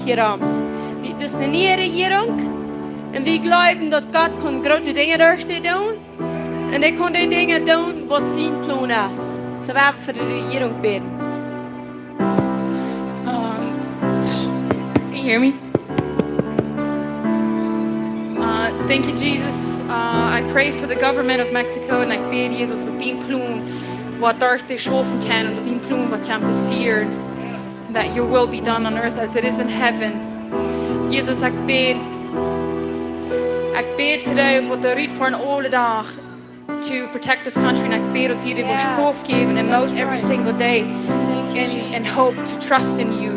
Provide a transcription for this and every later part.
hier haben. Das ist eine neue Regierung. Und wir glauben, dass Gott große Dinge durch die tun. Und er kann die Dinge tun, was sein Plan ist. So werden wir für die Regierung beten. Can you hear me? Thank you, Jesus. I pray for the government of Mexico and I bid Jesus dat die plan wat daar te schoven kan en dat die plan wat kan passeren. That your will be done on earth as it is in heaven. Jesus, ik bid voor jou wat de riet voor een oude dag to protect this country and ik bid dat jullie wil kracht geven and moed every single day and hope to trust in you.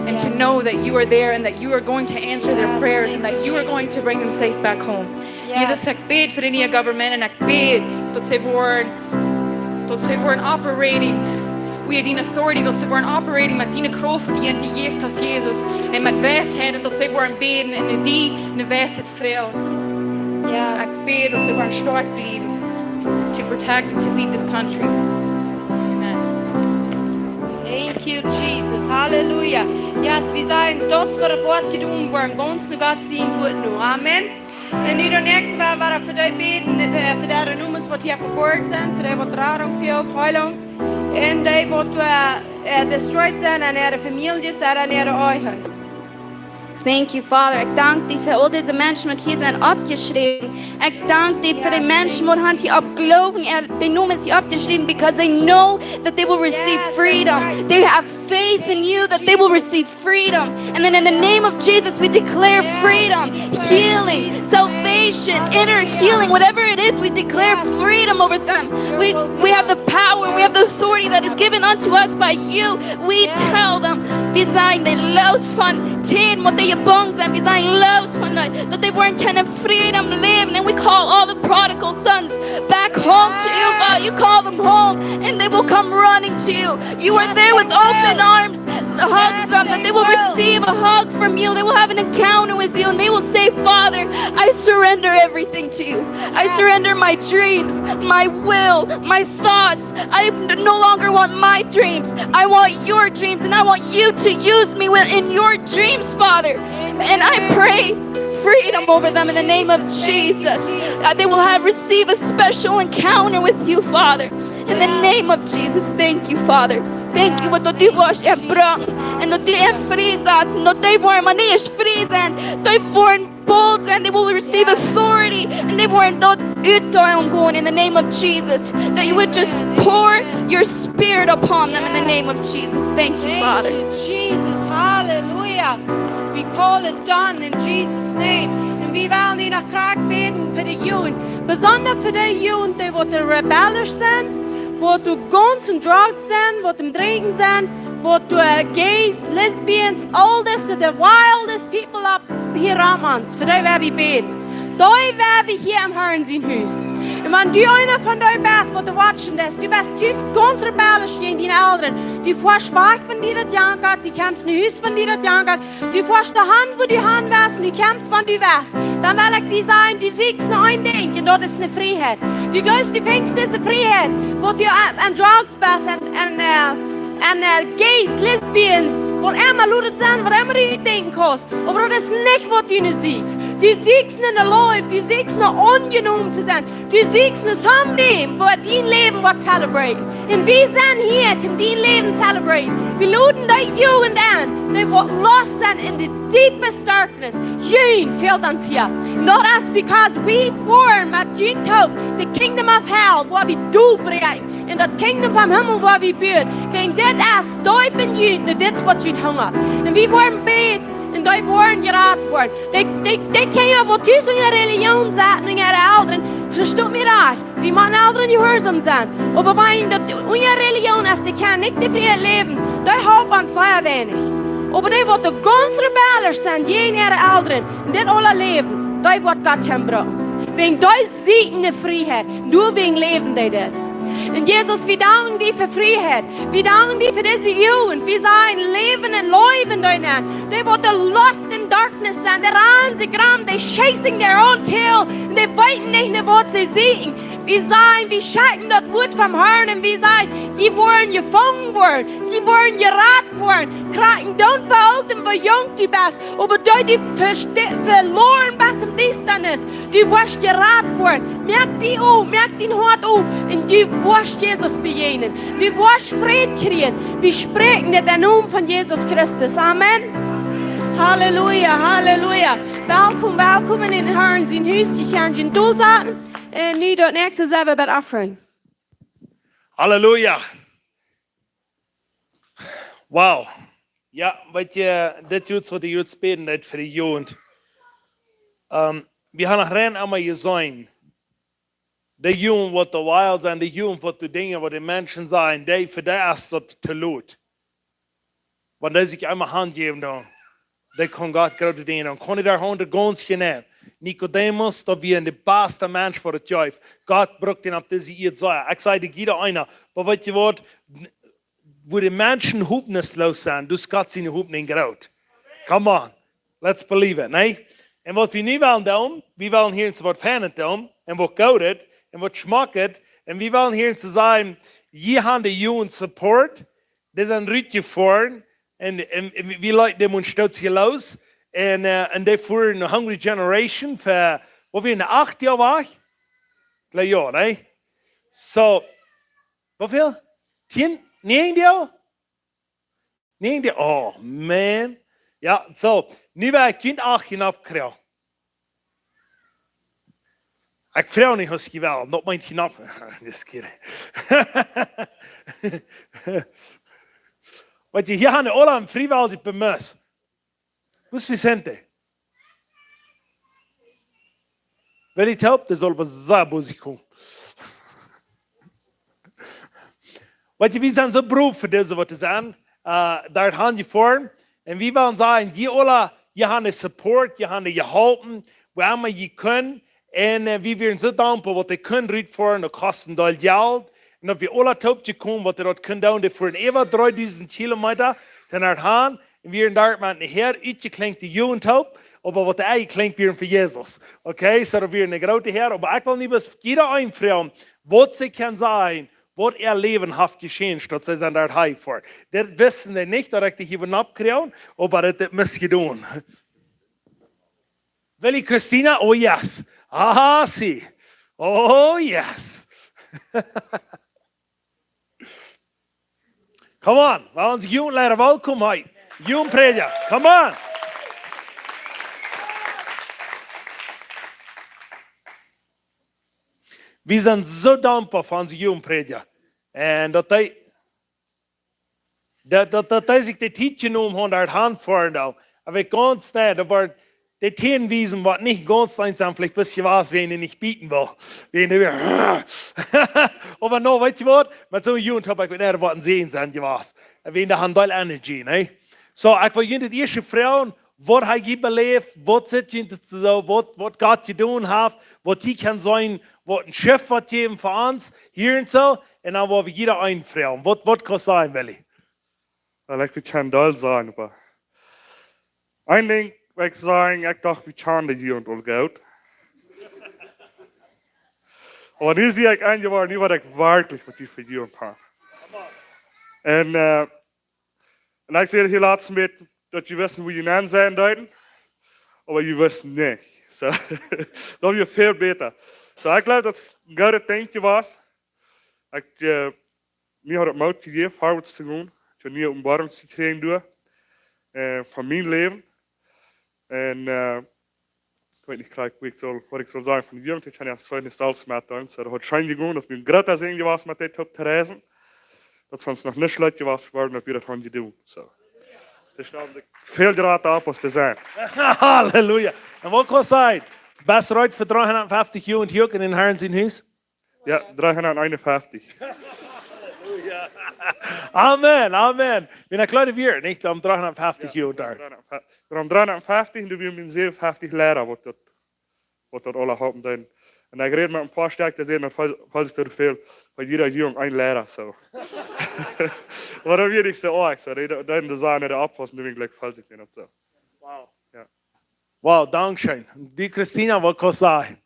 And to know that you are there and that you are going to answer their prayers and that you are going to bring them safe back home. Jesus, ik bid voor de nieuwe government en ik bid dat zij worden operating. We have die authority dat zij worden operating met die kracht die in die heeft als Jezus. En met wijsheid en dat zij worden bidden en die wijsheid vrij. Ik bid dat zij worden sterk blijven. To protect and to lead this country. Thank you, Jesus. Hallelujah. Yes, wir sagen, dort wird ein Wort gedungen worden. Ganz nur Gott sehen wird nur. Amen. Und in der nächsten Mal war für die beten, für die Nummern, die hier geboren sind, für die, die Trauung fehlt, Heilung. Und die, die destroyed sind an ihre Familie, sind an ihre Augen. Thank you, Father. Ik dank die voor al deze mensen die hier zijn opgeschreven. Ik dank die voor de mensen die hier opgeloven en die noemen ze opgeschreven because they know that they will receive freedom. They have faith in you that they will receive freedom. And then in the name of Jesus, we declare freedom, healing, salvation, inner healing, whatever it is, we declare freedom over them. We have the power, we have the authority that is given unto us by you. We tell them, we zijn de los van teen, wat je bang zijn. We zijn los van dat they weren't ten freedom to live. And we call all the prodigal sons back home to you, God. You call them home and they will come running to you. You are there with open arms. Hug them, that they will receive a hug from you. They will have an encounter with you and they will say, Father, I surrender everything to you. I surrender my dreams, my will, my thoughts. I no longer want my dreams. I want your dreams and I want you to use me in your dreams, Father. And I pray freedom over them in the name of Jesus. That they will receive a special encounter with you, Father. In the name of Jesus, thank you, Father. Thank you wat du was brengt en dat du fri zat en dat they worden maar niet fri zijn. They worden bold and they will receive authority and they worden dat uitdelen gewoon in the name of Jesus. That you would just pour your spirit upon them in the name of Jesus. Thank you, Father. Thank you, Jesus. Hallelujah. We call it done in Jesus' name. Und wir wollen die nach Krag beten für die Jugend. Besonders für die Jugend, die rebellisch sind. Wo du Guns und Drugs sind, wo du im Trinken sind, wo du Gays, Lesbians, all this, the wildest people up hier am uns. Für die werden wir beten. Die werden wir hier im Herrn sein Haus. Und wenn du einer von denen bist, wo du watschen bist, du bist ganz rebellisch gegen deine Eltern, du fährst schwach von dir das Jahr, du kämpfst in Haus von dir das Jahr, du fährst die Hand, wo du Hand wärst und du kämpfst, wenn du wärst, dann will ich dir sagen, du siehst nur ein Ding, und das ist eine Freiheit. Du glaubst, du fängst diese Freiheit, wo du an Drugs bist, an Gays, Lesbians, wo immer Leute sind, wo immer du denken kannst. Aber das ist nicht, was du nicht siehst. Du siehst nicht in Leib, du siehst nicht ungenommen zu sein. Du siehst nicht something, wo dein Leben wird celebraten. Und wir sind hier, um dein Leben zu celebraten. Wir laden die Jugend an, die lost sind in the deepest darkness. Jugend fehlt uns hier. Not us, because we form at Jugend Hope, the kingdom of hell, wo wir du bringen. In dat kingdom van hemel waar we bid. Kijk, dit is duip en jut, en dit is wat je hunger. En we worden bid, en die worden geraad worden. Die kennen wat thuis in de religion zaten, en ihre Eltern. Versteht mir recht, die machen Eltern gehorsam zijn. Aber wenn dat unsere Religion ist, die kann nicht die Freiheit leben, die haben sehr wenig. Aber die, die ganz rebellisch sind, gegen ihre Eltern, nicht alle leben, die wird Gott hinbringen. Wegen die siegen die Freiheit, nur wegen leben die das. Und Jesus, wir danken dir für Freiheit. Wir danken dir für diese Jugend. Wir sagen, leben und leben deinen. They want the lost in darkness and they run, sie graben, they chasing their own tail. Und die weiten nicht, was sie sehen. Wir sagen, wir schalten das Wort vom Herrn und wir sagen, die wollen gefangen werden, die wollen geraten werden. Kraken, don't verhalten, wie jung du bist, aber da du verloren bist im Dienstnis, du wirst geraten werden. Merk die auf, merk den Hort auf und du wirst Jesus begegnen. Du wirst Frieden kriegen. Wir sprechen in den Namen von Jesus Christus. Amen. Halleluja, Halleluja. Welkom in Herrn zijn huis. Je kan je doel zetten. En nu dat nächste selber bij offering. Halleluja. Wow. Ja, weet je, dit is wat de Jood beten net voor de Jood. We gaan nog rein allemaal je zijn. De Jood wat de wild zijn, de Jood wat de dingen wat de mensen zijn, die voor die is dat te lood. Want als ik einmal hand geven dan, die kan God grote dingen doen. Kon ik daar 100 gons nemen. Nicodemus, dat wie de beste Mensch voor het juif. God brukt ihn op deze eerd zeggen. Ik zei de jeder einer. Maar weet je wat? Wo die Menschen hoopnisloos zijn, dus God zijn hoop niet groot. Come on. Let's believe it, nee? En wat we nu willen doen, we willen hier wat fijn doen. En wat goud het. En wat smaakt het. En we willen hier te zijn, je hebben de jongen support. Dat is een ritje voor. En we leiden dem ons stolz hier los. En die voeren een hungry generation voor, wat we in de 8 jaar waren? Klein jaar, nee? Zo, hoeveel? 10? 9 jaar? 9 jaar? Oh, man. Ja, zo. Nu ben ik kind 8 jaar opgekregen. Ik vraag niet als je wel, nog mijn knap. Just kidding. Want je hier aan de Olam vrijwillig bemus. Was Vicente? Wenn ich help, das soll was sagen, kommen. Weil wir sind so beruf für diese, was sagen. Da haben die vor. Und wir wollen sagen, die alle, die haben Support, die haben geholfen, wo immer die können. Und wir werden so dankbar, was die können, rüberfahren, das kostet Geld. Und ob wir alle taub kommen, was die dort können, die fahren über 3000 Kilometer, dann haben. En we zijn daar met een heer, uitje klinkt de jongen taub, maar wat de eigen klinkt weer voor Jezus. Oké, zo dat we een grote heer, maar ik wil niet bis jeder einvragen, wat ze kan zijn, wat Leben heeft geschehen, dat ze zijn daar high voor. Dat wissen ze niet, dat ik die hier abkrijgen, maar dat moet je doen. Wil je Christina? Oh yes. Aha, zie. Oh yes. Come on, we gaan ons jongen leren welkom heten. Jung Prediger, come on. We zijn zo dankbaar voor onze Jung Prediger. En dat hij zich de tijd genomen heeft uit hand voor nou. En we ganz net, dat wordt de teenwijzen wat niet ganz klein zijn, vielleicht een beetje was, wie je niet bieten wil. Wie je weer. Maar nou, weet je wat? Met zo'n Jugend heb ik niet wat zien zijn, je was. En wie in de handel energie, nee? So, ik wil jullie het eerste vragen, wat heb je beleefd, wat zit je zo, wat God gedaan heeft, wat die kan zijn, wat een chef wat geven voor ons, hier en zo, en dan wil we jeder einvragen. Wat kan zijn, Willy? Ik wil het dol zijn, maar een ding wil ik zeggen, ik dacht, we gaan de hier al goed. Maar nu zie ik eindelijk niet wat ik werkelijk wat die voor jou heb. En ik zei hier laatst met dat je wist hoe je naam zijn duiden, maar je wist niet. So, dat was je veel beter. So, ik geloof dat het een goede dingetje was. Mij had het moed gegeven, voorwaarts te gaan. Ik heb niet op een warm te krijgen door. Van mijn leven. En ik weet niet gelijk wat ik zal zeggen van de jeugd. Ik heb ja zo'n zelfs met doen. So, dat had schijn gegaan, dat we een grote zin was met dit op te reizen. Dat soms nog niet slecht was geworden, dat we dat gaan doen. So. Dus dan heb ik veel graag op als te zijn. Halleluja. En wat kan zijn? Best eruit voor 350 jaar hier in Herrn zijn huis? Ja, 351. Amen, amen. We zijn kleine weer, niet om 350 jaar daar. We hebben 350 en we hebben 57 leraar wat dat alle hebben doen. En ik reed met een paar sterkte zijn, dat valt er veel, van jeder jong een leraar zo. Maar dat weet ik zo ook, zo. Dan de zaan de afpassen, dan gelijk valt ik niet zo. Wow. Ja. Wow, dankzij. Die Christina, wat kan zijn?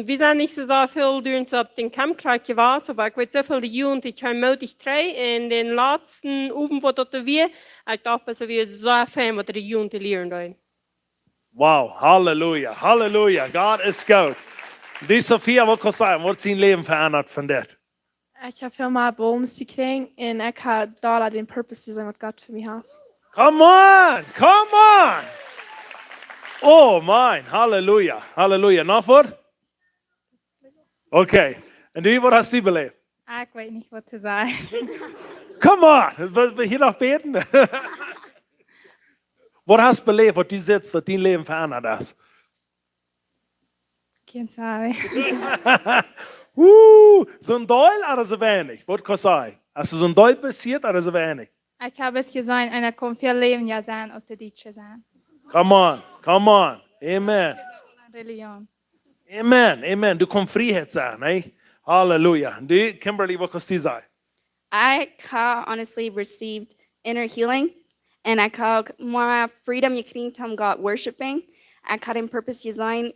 Vi zijn niet zo veel doen op den kampkrijg geweest, aber ik weet zoveel de jongen die zijn moedig trei. En den laatste oven wat dat weer, ik dacht dat we zo fijn wat de jongen te leren doen. Wow, halleluja, halleluja. God is goed. Die Sophia, wat kan zeggen, wordt zijn leven veranderd van dit? Ik heb veel meer boldness gekregen en ik heb daar den purpose te zijn wat God voor mij heeft. Come on, come on. Oh, man, halleluja, halleluja. Nog wat? Oké. En du, wat hast du beleefd? Ik weet niet wat te zeggen. Come on, we hier nog beten? Wat hast du beleefd, wat du zit, dat dein leven veranderd is? Geen zeggen. Zo'n Deil oder so wenig? Was kann sein? Hast du so ein Deil passiert oder so wenig? Ik heb eens gezien en ik kon veel leven ja zijn als de dietje zijn. Come on, come on. Amen. Religion. Amen, amen. Du kannst Freiheit sein, eh? Halleluja. Du, Kimberly, was kannst du sagen? I have honestly received inner healing, and I have more freedom gekregen om God worshiping. I have in purpose design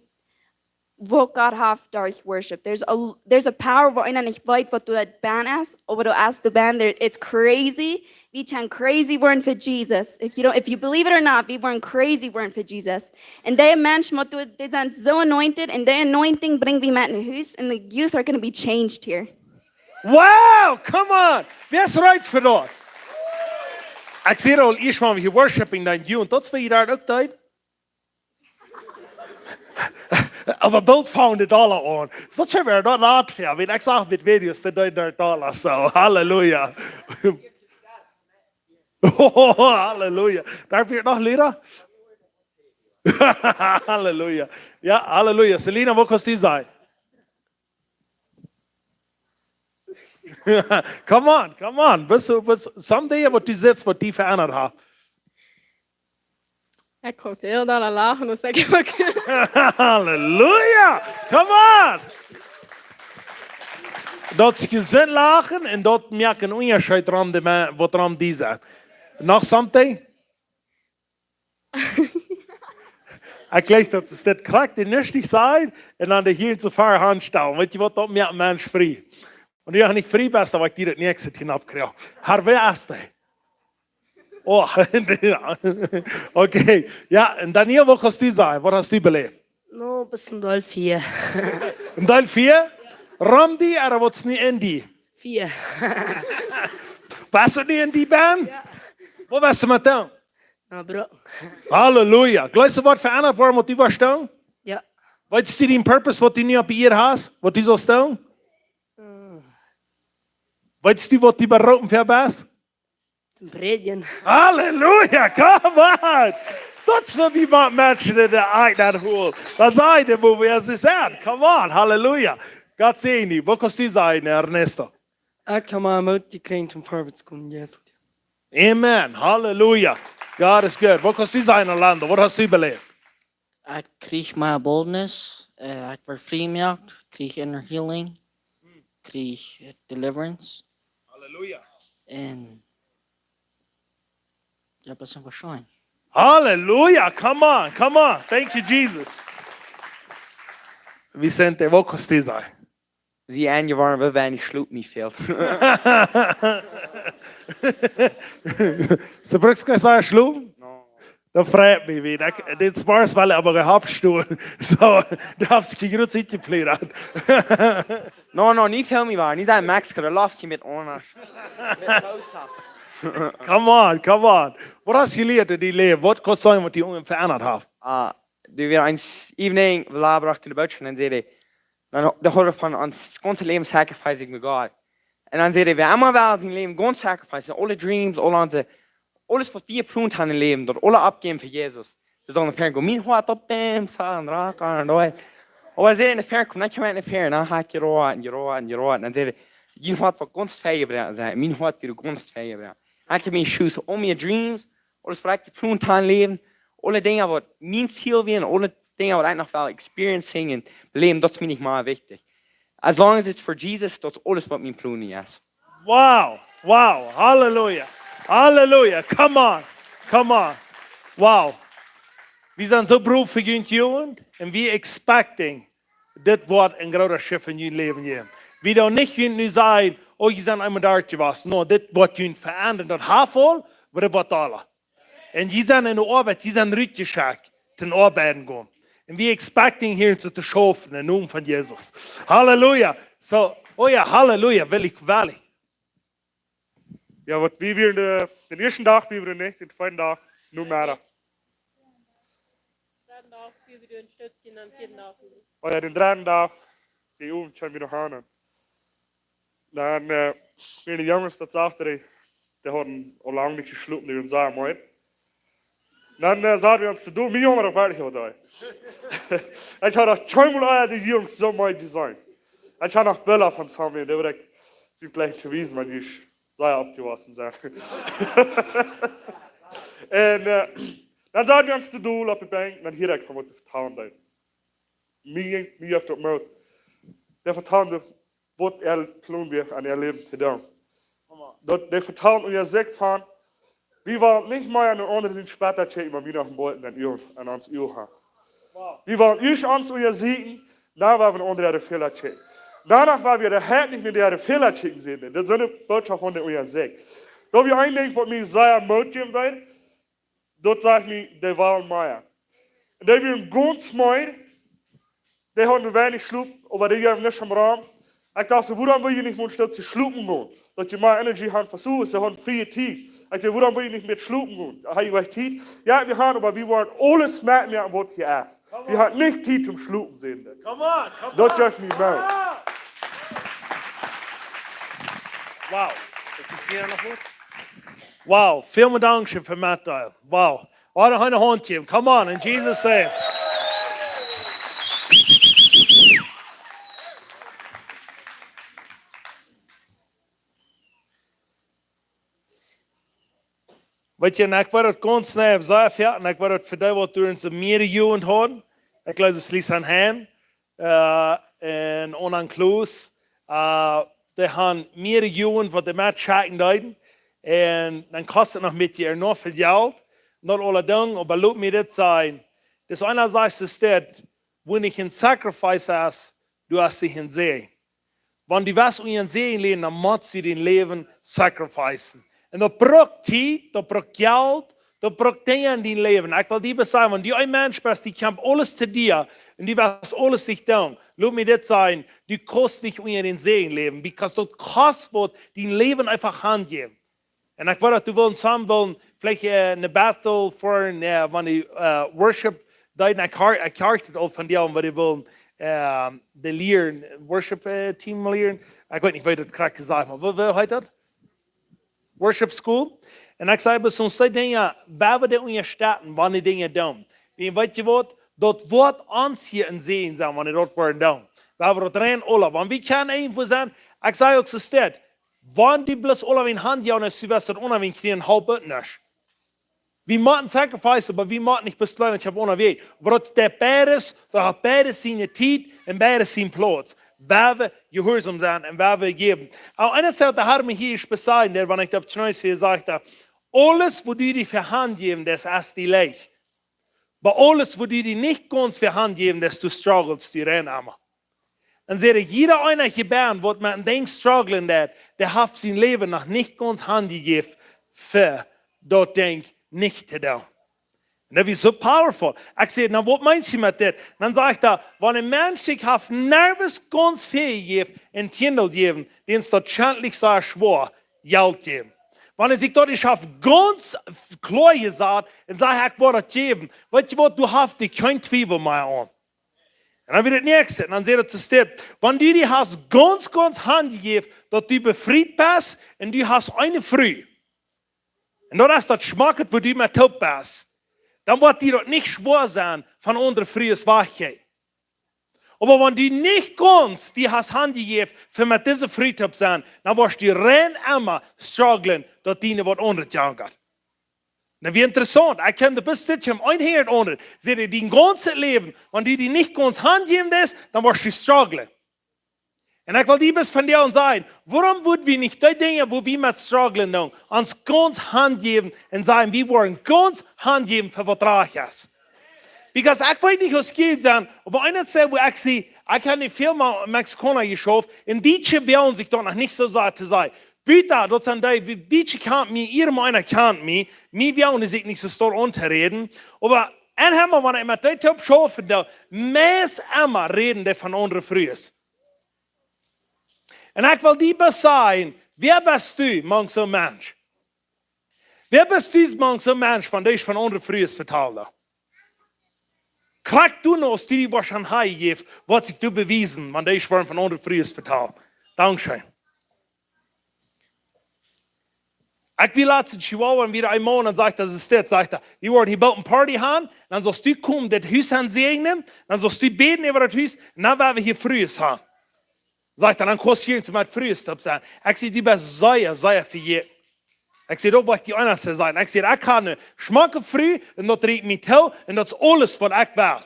what God have durch worship. There's a power wo in ich weiß, was du das Band ist, aber du ask the band, it's crazy. We can crazy word for Jesus. If you believe it or not, we were crazy word for Jesus. And they Menschen, what du, they sind so anointed, and the anointing bring we met in the house, and the youth are going to be changed here. Wow, come on. Wer ist right für dort? Ich sehe al eerst van je worshiping dan je en dat is wat je daar ook deed. Aber Bild found it all on. So schön wäre dort laut für, wenn ich sage mit Videos, dann deed dort alles so. Halleluja. Oh, halleluja. Darf ich noch Lieder? Halleluja. Ja, halleluja. Selina, wo kannst du sein? Come on, come on. Bis someday, wat du sitzt, wat die verändert hat. Ik kon heel daar lachen en zeggen ook. Halleluja. Come on. Dat is gezin lachen en dat maakt een onderscheid wat er die zijn. Nog something? Ik leg dat is dit krijgt die niet zijn en dan de hier zu ver hand staan. Weet je wat, dat maakt mens vrij. Und ich habe nicht frei bist, aber ich dir das nächste hinabkriege. Harvey erste. Oh, okay. Ja, und Daniel, wo kannst du sein? Was hast du belebt? No, bis in Teil 4. In Teil 4? Ramdi, oder was nicht in die? 4. Warst du nicht in die Band? Ja. Wo warst du mit dem? Na, Bro. Halleluja. Glaubst du, was verändert worden, was du warst da? Ja. Weißt du den Purpose, was du nicht bei ihr hast? Was du sollst tun? Weißt du, was du bei Roten verbest? Zum Predigen. Halleluja, come on! Dat is wat wie maakt mensen in de eind naar holen. Dat zei de boven, ja, ze zijn. Come on, halleluja. God zegen je. Wat kost u zijn, Ernesto? Ik heb mijn moed gekregen om voorwaarts te kunnen, yes. Amen, halleluja. God is good. Wat kost u zijn, Orlando? Wat hast u beleefd? Ik kreeg mijn boldness, ik werd vrijgemaakt, kreeg inner healing, kreeg deliverance. Halleluja. En ja, dat is een verschijning. Halleluja, come on, come on. Thank you, Jesus. Vicente, wat kost u zijn? Sie eingewarnt, weil wenig Schluck nicht fehlt. Ze brukst kan zeggen, sloem? Dat vreet me weer. Dit spaars wel, aber gehabt stoel. So, darfst du gut zitten pleren. No, nicht viel mehr war. Nicht ein Max, der läuft hier mit einer. Come on, come on. Wat hast je geleerd in die leven? Wat kost zijn wat die jongen veranderd heeft? Du wir eins evening, wir brachten in der Butch und dann sehe ich, dann der Horror von uns ganze Leben sacrificing mit Gott. Und dann sehe ich, wir einmal werden sein Leben ganz sacrificing, alle Dreams, alle unsere, alles was wir geprüft haben im Leben, dort alle abgeben für Jesus. Wir sollen in der Ferne gehen, mein Hort auf dem, sagen, Raka und da. Aber sehe ich in der Ferne kommen, dann kommen wir in der Ferne, dann habe ich geroht und dann sehe ich, mein Hort war ganz feigerbrennt sein, mein Hort wird ganz feigerbrennt. Dann habe ich Schuss, all meine Dreams, alles was ich geprüft habe im Leben, alle Dinge, wat mijn ziel zijn, alle dingen wat ik nog wel experiencing en beleven, dat is mij niet maar wichtig. As long as it's for Jesus, dat is alles wat mijn plan is. Wow, wow, halleluja, halleluja, come on, come on. Wow. We zijn zo beroep voor jullie jongen en we expecting dit wordt een groter shift in je leven geben. Wie dan niet nu zijn, oh, je zijn einmal daar was. No, dit wordt je veranderen. Dat halfvol, maar dat wordt alle. En je zijn in de arbeid, je zijn uitgeschickt, ten arbeiden gaan. En we expecting hier zu schaffen, in naam van Jesus. Halleluja. So, oh ja, halleluja, will ich geweldig. Ja, wat wie weer de eerste dag, wie weer niet, de tweede dag, nu meer. Oh ja, de derde dag, die oefent zijn we nog aan. Dan weer de jongens dat zaten, die hadden al lang niet gesloten, die zagen mooi. Dan zaten we ons te doen, mijn jongen er fertig hadden. Ik had nog zweimal die jongens zo mooi design. Ik had nog Bilder van samen, die wil ik gleich te wijzen, maar die is sehr abgewassen zijn. En dan zaten we ons te doen op de bank, en dan hier ik van wat te vertellen deed. Mij heeft het moed. Die vertellen wat kloon weer aan leven te doen. Die vertellen en je zegt van, we wollen nicht mehr an den anderen später checken, wenn wir noch einen Bolten an uns haben. Wir wollen euch uns und ihr sehen, da wollen wir andere Fehler checken. Danach war wir der Herr nicht mit der Fehler checken sehen. Das ist eine Botschaft von der euer Seg. Da wir ein Ding von mir sehr motivieren werden, dort sagt mir, der war mehr. Und da wir ganz mehr, der hat wenig Schlup, aber der gibt nicht am Raum. Ich dachte, woran will ich nicht mehr statt zu schlupen gehen? Dass je mehr Energie haben versuchen, sie haben freie Tief. Ich dachte, woran will ich nicht mehr schlupen gehen? Da habe ich euch Tief. Ja, wir haben, aber wir wollen alles merken, was hier ist. Wir haben nicht Tief zum Schlupen sehen. Come on, come on. Das ist nicht mehr. Wow. Ist hier noch gut? Wow, vielen Dank für Mitteil. Wow. Warte, eine Hand geben. Come on, in Jesus' name. Weet je, en ik wil het ganz snel zeggen, ja, en ik wil het voor die wat door onze meer jaren hadden. Ik lees het slechts aan hen, en aan Kloos. Die hebben meer jaren wat de met checken deiden. En dan kost het nog met je nog veel geld. Not alle dingen, maar laat me dit zijn. Dus einerseits ist das, wenn ich ein Sacrifice hast, du hast dich in See. Wenn du was in den See leben, dann musst du dein Leben sacrificen. En dat braucht tijd, dat braucht geld, dat braucht dingen in dein Leben. Ik wil die zeggen, wenn du ein Mensch bist, die kämpft alles zu dir und die was alles dich tun. Lass mir das sagen, du kannst nicht unter den Segen leben, because dort kostet wird dein Leben einfach handgeben. Und ich wollte, du willst zusammen wollen, vielleicht eine Battle für, wenn die Worship, da ich kartet auch von dir, weil die wollen, die Lehren, Worship-Team lehren. Ich weiß nicht, wie das gerade gesagt hat. Wie heißt das? Worship School. En ik zei, soms die dingen, waar we in je staten, wanneer dingen doen. En weet je wat? Dat wordt ons hier in zee zijn, wanneer dat worden doen. Waar we dat rein alle. Want we kunnen even zijn, ik zei ook zo steeds, wanneer die bloß alle in hand jouwen, is was dat onaf in knien, halb het niet. We moeten sacrifice, maar we moeten niet besluiten, ik heb onderweg. Want der beides, dat hat beides zijn tijd en beides zijn plaats. Waar we gehoorzaam zijn en waar we geven. Auch einerseits, da haben wir hier speziell, der, wenn ich das Neues sagte, alles, wo du die für Hand geben, das ist die leicht. Aber alles, wo du die nicht ganz für Hand geben, das du struggles, die rennen. Und sehe, jeder einer geboren, wo man denkt, strugglen, der hat sein Leben noch nicht ganz Hand gegeben, für das Ding nicht zu tun. Und das ist so powerful. Ich sage, na, was meinst du mit das? Dann sagt er, wenn ein Mensch sich auf nervös ganz viel gibt, ein Tindel geben, den es dort schändlich so schwer, Geld geben. Wenn er sich dort nicht auf ganz klar gesagt und sagt, ich will das geben, weißt du was, du hast dich kein Zweifel mehr an. Und dann wird das nächste, und dann sagt er zu dir, wenn du die hast ganz Hand gegeben, dass du befreit bist und du hast eine Früh. Und dann ist das Schmack, wo du mit taub bist. Dann wird dir das nicht schwer sein von unserer frühen Wachheit. Aber wenn du nicht kannst, die hast Hand gegeben, für mit dieser Friedhof sein, dann wirst du rein immer strugglen, dass die was untergegangen hat. Na, wie interessant. Ich kann bis jetzt ein Herd unter. Seht ihr, dein ganzes Leben, wenn du die nicht ganz Hand geben lässt, dann wirst du strugglen. Und ich will die bis von dir sagen, warum würden wir nicht die Dinge, wo wir mit strugglen, uns ganz Hand geben und sagen, wir wollen ganz Hand geben für was reich ist. Because ich weiß nicht, was geht sein, aber einer sagt, wo ich sehe, Ich habe nicht viel mal Mexikaner geschaut, in Deutsche wählen sich doch noch nicht so sehr zu sein. Bitte, dort sind die Deutsche kennt mich, ihre Meinung kennt mich, mir wählen sich nicht so stark unterreden, aber en haben wir mit der Typ schaffen, der meist immer reden, der von anderen früh ist. Und ich will dir sagen, wer bist du, manch so Mensch? Wer bist du, manch so Mensch, von dem ich von anderen früh ist vertelle? Kriegst du noch, die was schon heimgeben, was ich dir bewiesen, wenn ich von anderen früh ist vertelle? Dankeschön. Ich will letzten Chihuahua wieder einmal und sagt, das ist das, sagt er, wir wollen hier bald eine Party haben, dann sollst du kommen, das Haus segnen, dann sollst du beten über das Haus, und dann werden wir hier frühes haben. Sagt er, dann kannst du hier mit frühes sein. Ich sage, du bist sehr für jeden. Ich sage, da will ich die Einzige sein. Ich sage, ich kann schmecken früh, und das riecht mich toll, und das ist alles, was ich will.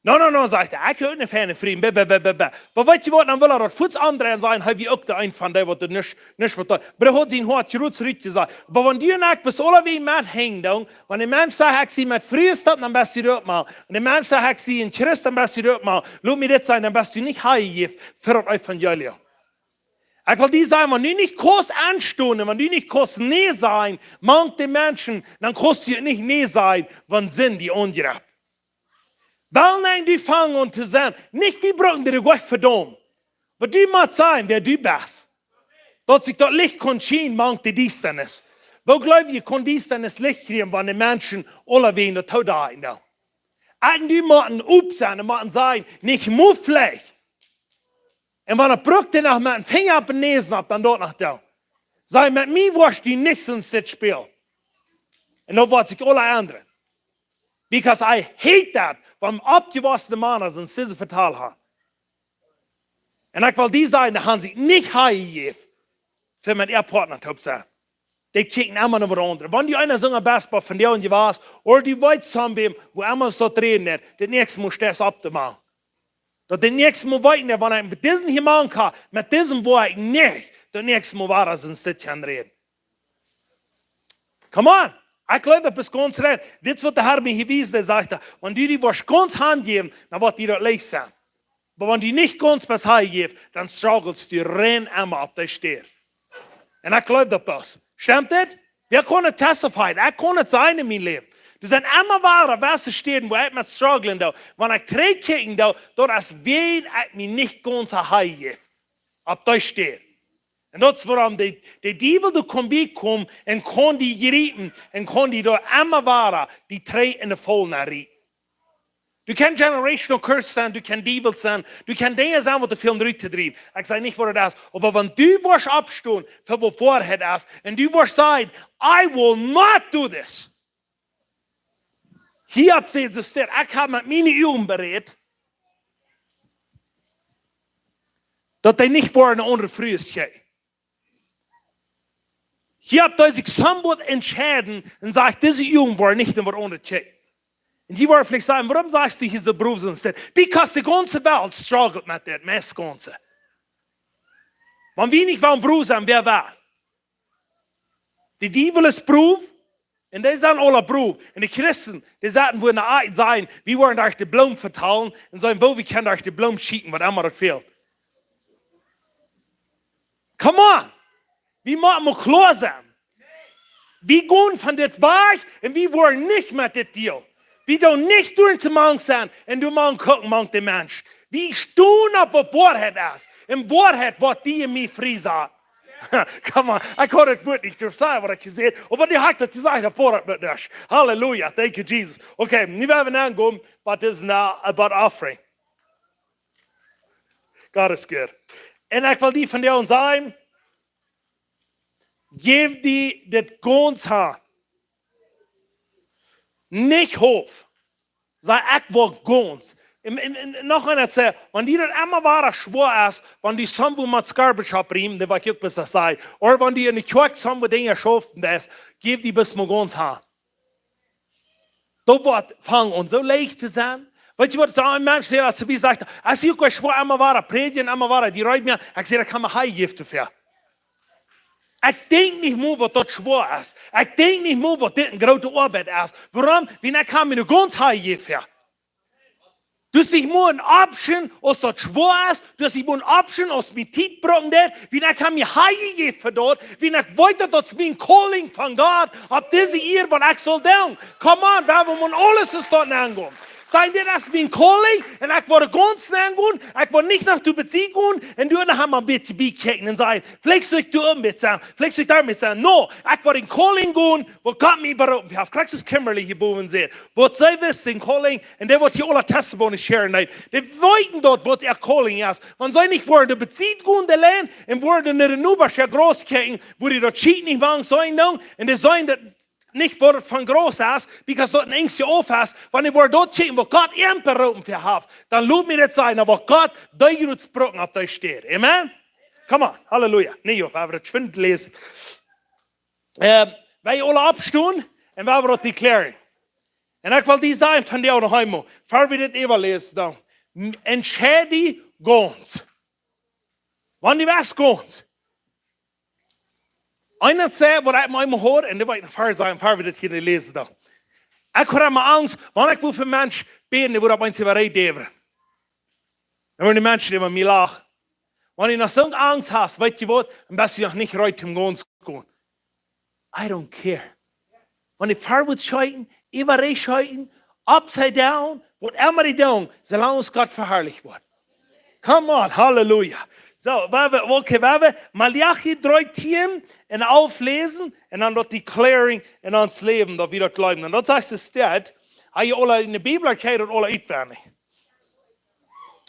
No, sagt er, ich höre nicht für Frieden, aber weißt du was, dann will das Fuß anderen sein, wie auch der ein von der, was nicht verteilt. Aber er hat sein Hort zurück gesagt. Aber wenn du und ich bis alle wie mithängen, wenn der Mensch sagt, ich sie mit Frieden, dann bist du dort mal. Und der Mensch sagt, ich sie in Christ, dann bist du dort mal. Lass mir das sein, dann bist du nicht heilig für das Evangelium. Ich will dir sagen, wenn du nicht kurz anstehen, wenn du nicht kurz nee sein, manche Menschen, dann kannst du nicht nee sein, wann sind die ungerecht. Weil nein, die fangen an zu sein, nicht wie brauchen die Gott verdammt. Aber du musst sein, wer du bist. Dass sich das Licht kann schienen, mangt die Distanz. Wo glaub ich, kann Distanz Licht kriegen, wenn die Menschen alle wegen der Tod haben. Und die müssen aufsehen, die müssen sein, nicht mufflich. Und wenn er brückt, dann mit dem Finger ab den Nesen ab, dann dort nach da. Sei mit mir wurscht die nichts ins das Spiel. Und dann wird sich alle anderen. Because I hate that, wenn abgewaschene Männer sind, diese verteilt haben. Und ich will die sagen, die haben sich nicht heimgegeben, für mein Ehepartner zu sein. Die kicken immer noch über andere. Wenn die einer so ein Basketball von dir und die was, oder die weiß zusammen, wo immer so reden hat, das nächste muss das abzumachen. Das nächste Mal weiten, wenn er mit diesem hier machen kann, mit diesem wo ich nicht, das nächste Mal war das ins Städtchen reden. Come on! Ich glaube, das ist ganz recht. Das wird der Herr mir gewiesen, der sagt, wenn du die was ganz Hand geben, dann wird die das leicht sein. Aber wenn du nicht ganz was Hand gibst, dann strugglest du rein immer auf der Stelle. Und ich glaube, das ist. Stimmt das? Wir können testifieren. Ich kann es sein in meinem Leben. Du sind immer wahre, was stehen, wo ich mit strugglen da. Wenn ich drei kicken da, das ist, wenn ich mich nicht ganz Hand gebe. Auf der Stelle. Und das ist, warum der Teufel da kann kommen und kann die gerieten und kann die da immer wahren, die drei in der Vollen reiten. Du kannst generational curse sein, du kannst Teufel sein, du kannst Dinge sein, was du viel Leute drehen. Ich sage nicht, was das ist, aber wenn du wirst abstehen, für was Wahrheit ist, und du wirst sagen, I will not do this. Hier habt ihr es, ich habe mit meinen Augen berät, dass die nicht vor einer anderen Früh stehen. Hier habt ihr sich somewhat entschieden und sagt, diese Jungen waren nicht in der Unterschied. Und die wollen vielleicht sagen, warum sagst du diese Berufs instead? Because die ganze Welt struggelt mit dem, das Ganze. Wenn wir nicht wollen Beruf sein, wer war? Die Teufel ist Beruf und die sind alle Beruf. Und die Christen, die sagten, wo in der Art sein, wir wollen euch die Blumen verteilen und sagen, wo wir können euch die Blumen schicken, was immer das fehlt. Come on! Wir müssen mal klar sein. Wir gehen von dem Weg und wir wollen nicht mit dem Deal. Wir tun nicht durch den Mann sein und du Mann gucken, Mann der Mensch. Wir stehen auf der Wahrheit aus. In Wahrheit wird die in mir frei sein. Come on, ich kann das wirklich nicht sagen, was ich gesehen habe. Aber die hat das gesagt, der Vorrat mit dich. Halleluja, thank you, Jesus. Okay, wir werden angehen, but this is now about offering. God is good. Und ich will die von dir sagen, gib die das ganz Haar. Nicht hof. Sei ich war ganz. Noch einer erzählt, wenn die das immer wahre schwor ist, wenn die Sambu mit Garbage abbringen, dann war ich bis das sei. Oder wenn die in die Kirche Sambu Dinge schaffen, das, gib die bis mal ganz Haar. Da wird fangen und so leicht zu sein. Weißt du, was ein Mensch sagt, wie sagt, als ich schwor immer wahre predigen, immer wahre, die reut mir, ich sage, da kann man heimgeben dafür. Ich denke nicht mehr, was das schwor ist. Ich denke nicht mehr, was das eine große Arbeit ist. Warum? Wenn ich kann mir nur ganz heimgeben. Du sich moet een option als dat zwaar is. Du sich moet een option als mijn tijd brengen dat. Wie ik heb me heilige voor dat. Wie ik weet dat dat is mijn calling van God. Op deze eer wat ik zal doen. Come on, we moeten alles is dat aangaan. Zijn dit als mijn calling. En ik word ganz aangaan. Ik word niet naar toe beziehen gaan. En du dan gaan een beetje bijkijken en zeggen. Vielleicht zou ik daar met zijn. Vielleicht zou ik daar met zijn. No, ik word in calling gaan. Wat God mij beroepen. We hebben Christus Kimberly hierboven zitten. Wat zij wisten in calling. En dat wordt hier alle testimony sharen. Die weten dat wat ihr calling is. Want zij niet worden beziehen gaan de lijn. En worden naar de Nubersche groß kijken. Wo die dat cheat niet bang zijn dan. En die zijn dat. Nicht, wo von groß ist, because dort ein Ängste auf ist, wenn ich dort sehen, wo Gott ihn berufen für hat, dann lobt mir das sein, wo Gott dein Grutzbrocken auf dich steht. Amen? Come on, Halleluja. Nee, ich habe das Schwind lesen. Wij alle abstehen und wir haben das declaren. Und ich will die sagen von dir auch noch einmal, bevor wir das überlesen, dann, entscheide ganz. Wann die was ganz? Einer sagt, was ich mir einmal höre, und das will ich noch vorher sagen, bevor wir das hier lesen. Da. Ich habe immer Angst, wenn ich für Menschen beten, die auf eine Zigarette geben. Dann wollen die Menschen über mich lachen. Wenn ich noch so Angst habe, weißt du was, dann bist du noch nicht heute im Gehen zu gehen. I don't care. Wenn ich vorwärts scheiden, überrecht scheiden, upside down, was immer die tun, solange es Gott verherrlicht wird. Come on, Halleluja. So, we Malachi 3:10 en auflesen en dan dat declaring in ons leven dat we dat geloven. En dat zegt de stad, als je alle in de Bijbel kijkt, dat alle uitwerken.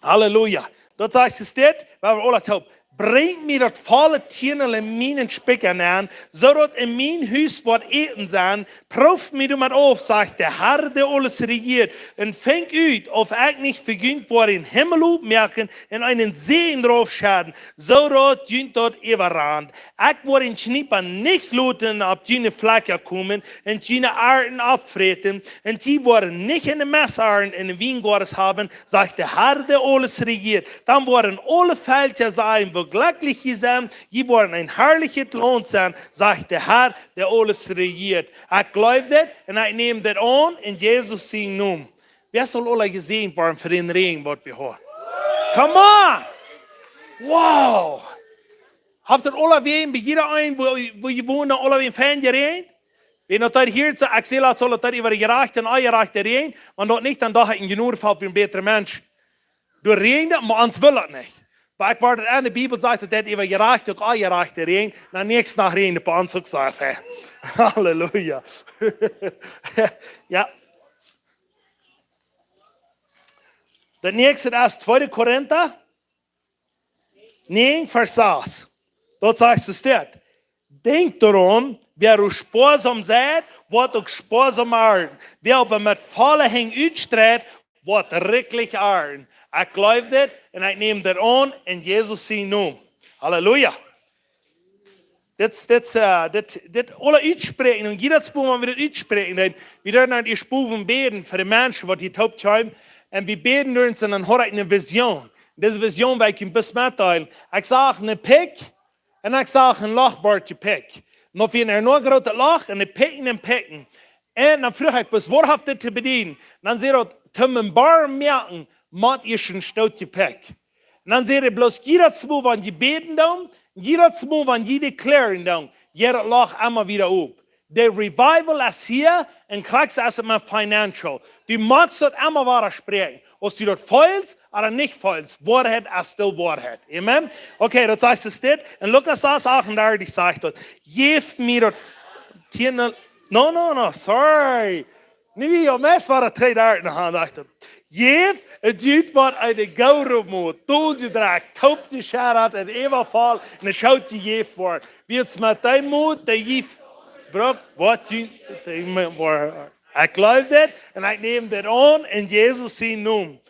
Halleluja. Dat zegt de stad, waar we alle top. Brengt mir dat volle Tiernel in mijn Spikken aan, zodat in mijn huis wat eten zijn. Proef mir du met auf, sagt der Herr, der alles regiert. Und fängt uit, of ich nicht vergünt war in Himmel aufmerken und einen Segen drauf schaden, zodat jünt dort überrand. Ich war in Schnippen nicht looten, ab jene Flecken kommen und jene Arten abfreten. Und die waren nicht in den Messaren in den Weingarten haben, sagt der Herr, der alles regiert. Dann waren alle Felder sein, wo glücklich sind, die wollen ein herrliches Lohn sein, sagt der Herr, der alles regiert. Ich glaube das und ich nehme das an in Jesus sein Namen. Wer soll alle gesehen werden für den Regen, was wir haben? Come on! Wow! Habt ihr alle wen, bei jeder ein, wo ihr wohnt, alle wen Fan gereden? Wenn ihr hier zu Axel hat, soll ihr über die gerechte und ungerechte reden, und dort nicht, dann da hat ein genug Fall für ein besserer Mensch. Du redest, aber uns will das nicht. Weil ich war in der Bibel sagt, dass über gerechte und ungerechte reden, dann nichts nach reden, bei uns auch sagt. Halleluja. Ja. Das nächste ist 2. Korinther 9, Vers 6. Dort sagt es dort. Denkt daran, wer auch sparsam seid, wird auch sparsam erhalten. Wer aber mit voller Hängen uitstrebt, wird richtig erhalten. Ich glaube das und ich nehme das an in Jesus sein Namen. Halleluja. Das alle uitspreken und jeder Spur, wenn wir das uitspreken, wir dürfen die Spuren beten für die Menschen, die taub sind. Und wir beten uns und dann habe ich eine Vision. Diese Vision will ich ein bisschen mitteilen. Ich sage eine Pick und ich sage ein Lachwort Pick. Und auf jeden Fall gerade ein Lach und ein Picken und Picken. Und dann frage ich, was wahrhaft zu bedienen. Dann sehe ich, zum ein paar merken, macht ihr schon Staut Pick. Und dann sehe ich bloß jeder Spur, wenn die beten dann, jeder Spur, wenn die deklarieren dann, jeder Lach immer wieder auf. Der Revival ist hier und kriegst es immer financial. Du musst das immer weiter sprechen. Ob du das fehlst oder nicht fehlst, Wahrheit ist still Wahrheit. Amen? Okay, das heißt es das. Und Lukas das auch und da sagt das. Gebt mir das Tier. No, sorry. Nee, jag mest var det 3 dagar när han dachte. Geef het ut wat uit de gouden moed. Doel je draagt, taupt je scharat en even val. En dan schaut je geef voor. Wie het met die moed, de geef. Brok, wat je. Ik geloof dat en ik neem dat aan in Jezus zijn naam.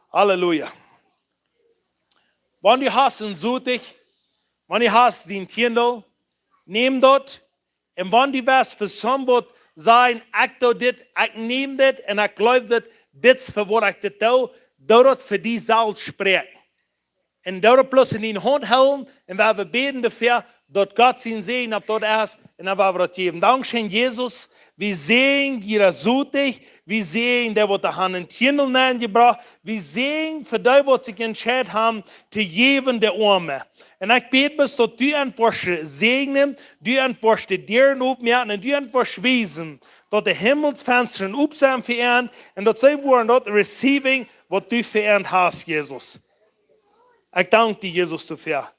Halleluja. Wanneer je hast een zoetig, wanneer je hast die Tindel, neem dat. En wanneer je was voor somebody zijn, ik doe dit, ik neem dit en ik geloof dat. Dit is voor wat ik dit doe, dat voor die zaal spreken. En dat plus in die hand houden en we hebben beden ervoor dat God zijn zegen op dat is en dan we dat geven. Dankzij Jezus, Wir sehen jeder sucht dich. Wir sehen, der wird der Hand in Tierl gebracht. Wir sehen, für die, was sich entschieden haben, zu geben der Arme. Und ich bete, dass du ein paar segnen, du ein paar Dirn aufmerken und du ein paar Wesen, dass die Himmelsfenster aufsehen für ihn und dass sie wollen dort receiving, was du für ihn hast, Jesus. Ich danke dir, Jesus, dafür.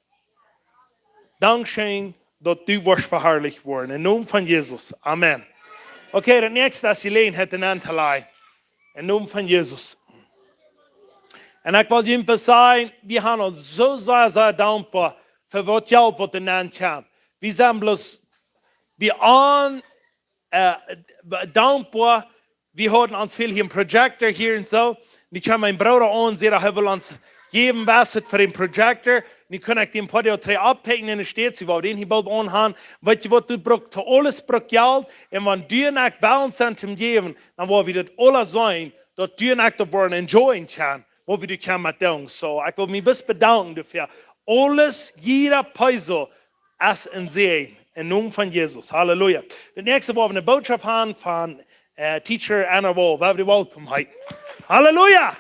Dankeschön, dass du wirst verherrlicht worden. Im Namen von Jesus. Amen. Okay, das nächste, das ich lehne, hat einen Anteil. Im Namen von Jesus. Und ich wollte Ihnen sagen, wir haben uns so sehr, sehr dankbar für was Geld, was in den kam. Wir sind bloß, dankbar, wir hatten uns viel hier einen Projector hier und so. Und ich kann meinen Bruder ansehen, er will uns geben, was für den Projector. Und ich kann den Podio 3 abpacken in der Stadt, sie wollen den hier bald anhaben. Weißt du, was du brauchst? Alles braucht Geld. Und wenn du nicht Balance an ihm geben, dann wollen wir das alles sein, dass du nicht dabei enjoyen kannst, wo wir das mit tun. So, ich will mich bis bedanken dafür. Alles, jeder Peso, ist in Sehen. Im Namen von Jesus. Halleluja. Das nächste, wo wir eine Botschaft haben von Teacher Anna Wall. Wir haben die Willkommenheit. Halleluja.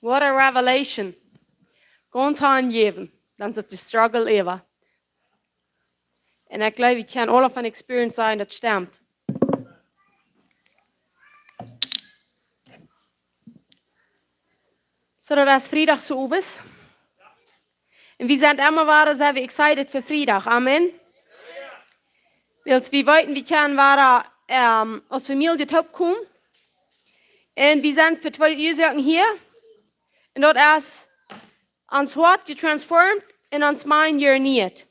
What a revelation. Ganz angeben, dann ist der Struggle über. Und ich glaube, ich kann alle von Experience sein, das stimmt. So, das Freitag so ist. Und wir sind immer waren sehr excited für Freitag. Amen. Weil wir wollten, wir können waren aus Familie kommen. Und wir sind für 2 Jahre hier. Und dort ist ans Hort getransformt und ans Mind gerniert.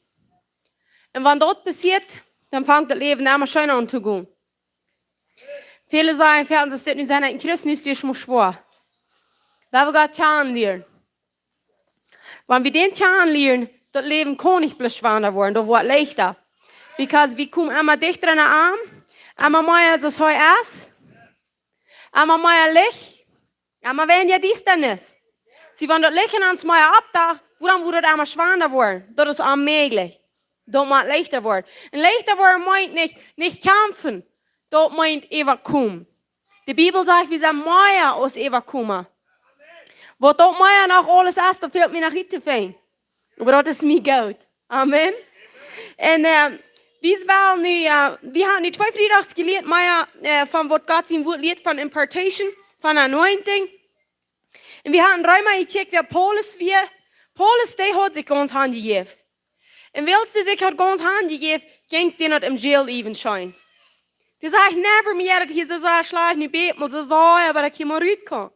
Und wenn das passiert, dann fängt das Leben immer schön an zu gehen. Viele sagen, sie sind nicht ein Christen, ist das schwer. Weil wir Gott kennenlernen. Wenn wir den kennenlernen, das Leben kann nicht bloß schwerer werden, das wird leichter. Weil wir kommen immer dichter an den Arm, immer mehr als es heute ist, immer mehr Licht, immer weniger Distanz. Sie wollen das Licht ans Meer abdachen, dann wird es immer schwerer werden. Das ist unmöglich. Das muss leichter werden. Und leichter werden meint nicht kämpfen, das meint überkommen. Die Bibel sagt, wir sind mehr als überkommen. Was dort mehr noch alles ist, da fehlt mir noch richtig fein. Aber das ist mir gut. Amen. Und wir haben die 2 Freitags gelehrt, mehr von was Gott ihm lehrt, von Impartation, von Anointing. Und wir haben dreimal gekickt, wer Paulus wir. Paulus, der hat sich ganz handgegeben. Und weil sie sich hat ganz handgegeben, ging der nicht im Jail even schein. Die sagt, never mehr, dass hier so schlagen, die beten, so aber da kann man rauskommen.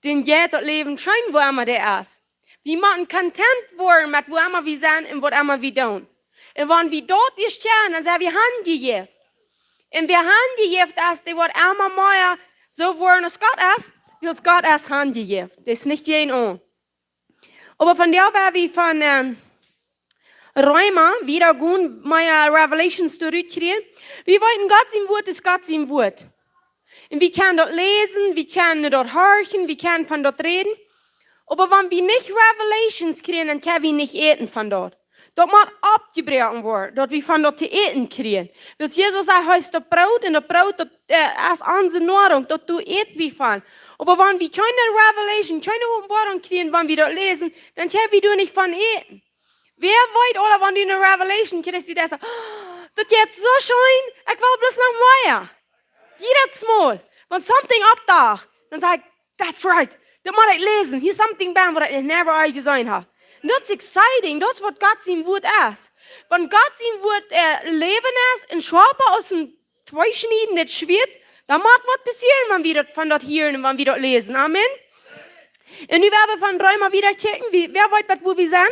Den geht das Leben schein, wo immer der ist. Wir müssen content werden mit wo immer wir sind und was immer wir tun. Und wenn wir dort stehen, dann sind wir handgegeben. Und wir handgegeben, dass die wird immer mehr so werden, als Gott ist, weil Gott ist handgegeben. Das ist nicht jeden an. Aber von der werden wir von Römer wieder gut meine Revelations durchkriegen. Wir wollten Gott sein Wort, ist Gott sein Wort. Und wir können dort lesen, wir können dort horchen, wir können von dort reden. Aber wenn wir nicht Revelations kriegen, dann können wir nicht eten von dort. Dort muss abgebrochen werden, dort wir von dort zu eten kriegen. Weil Jesus sagt, heißt das Brot, und das Brot ist unsere Nahrung, dort du isst wie von. Aber wenn wir keine Revelation, keine Offenbarung kriegen, wenn wir dort lesen, dann können wir nicht von eten. Wer weiß, oder wenn du eine Revelation kriegst, die sagt, oh, das geht so schön, ich will bloß noch mehr. Jedes Mal, wenn something abtaucht, dann sag ich, that's right, das muss ich lesen. Hier ist something bam, was ich never gesehen habe. Das ist exciting, das ist, was Gott sein Wort ist. Wenn Gott sein Wort Leben ist, ein Schwaber aus dem Zweischneiden nicht schwirrt, dann muss was passieren, wenn wir das von dort hören und wenn wir dort lesen. Amen. Und nu werden wir von Römer wieder checken, wer weiß, wo wir sind?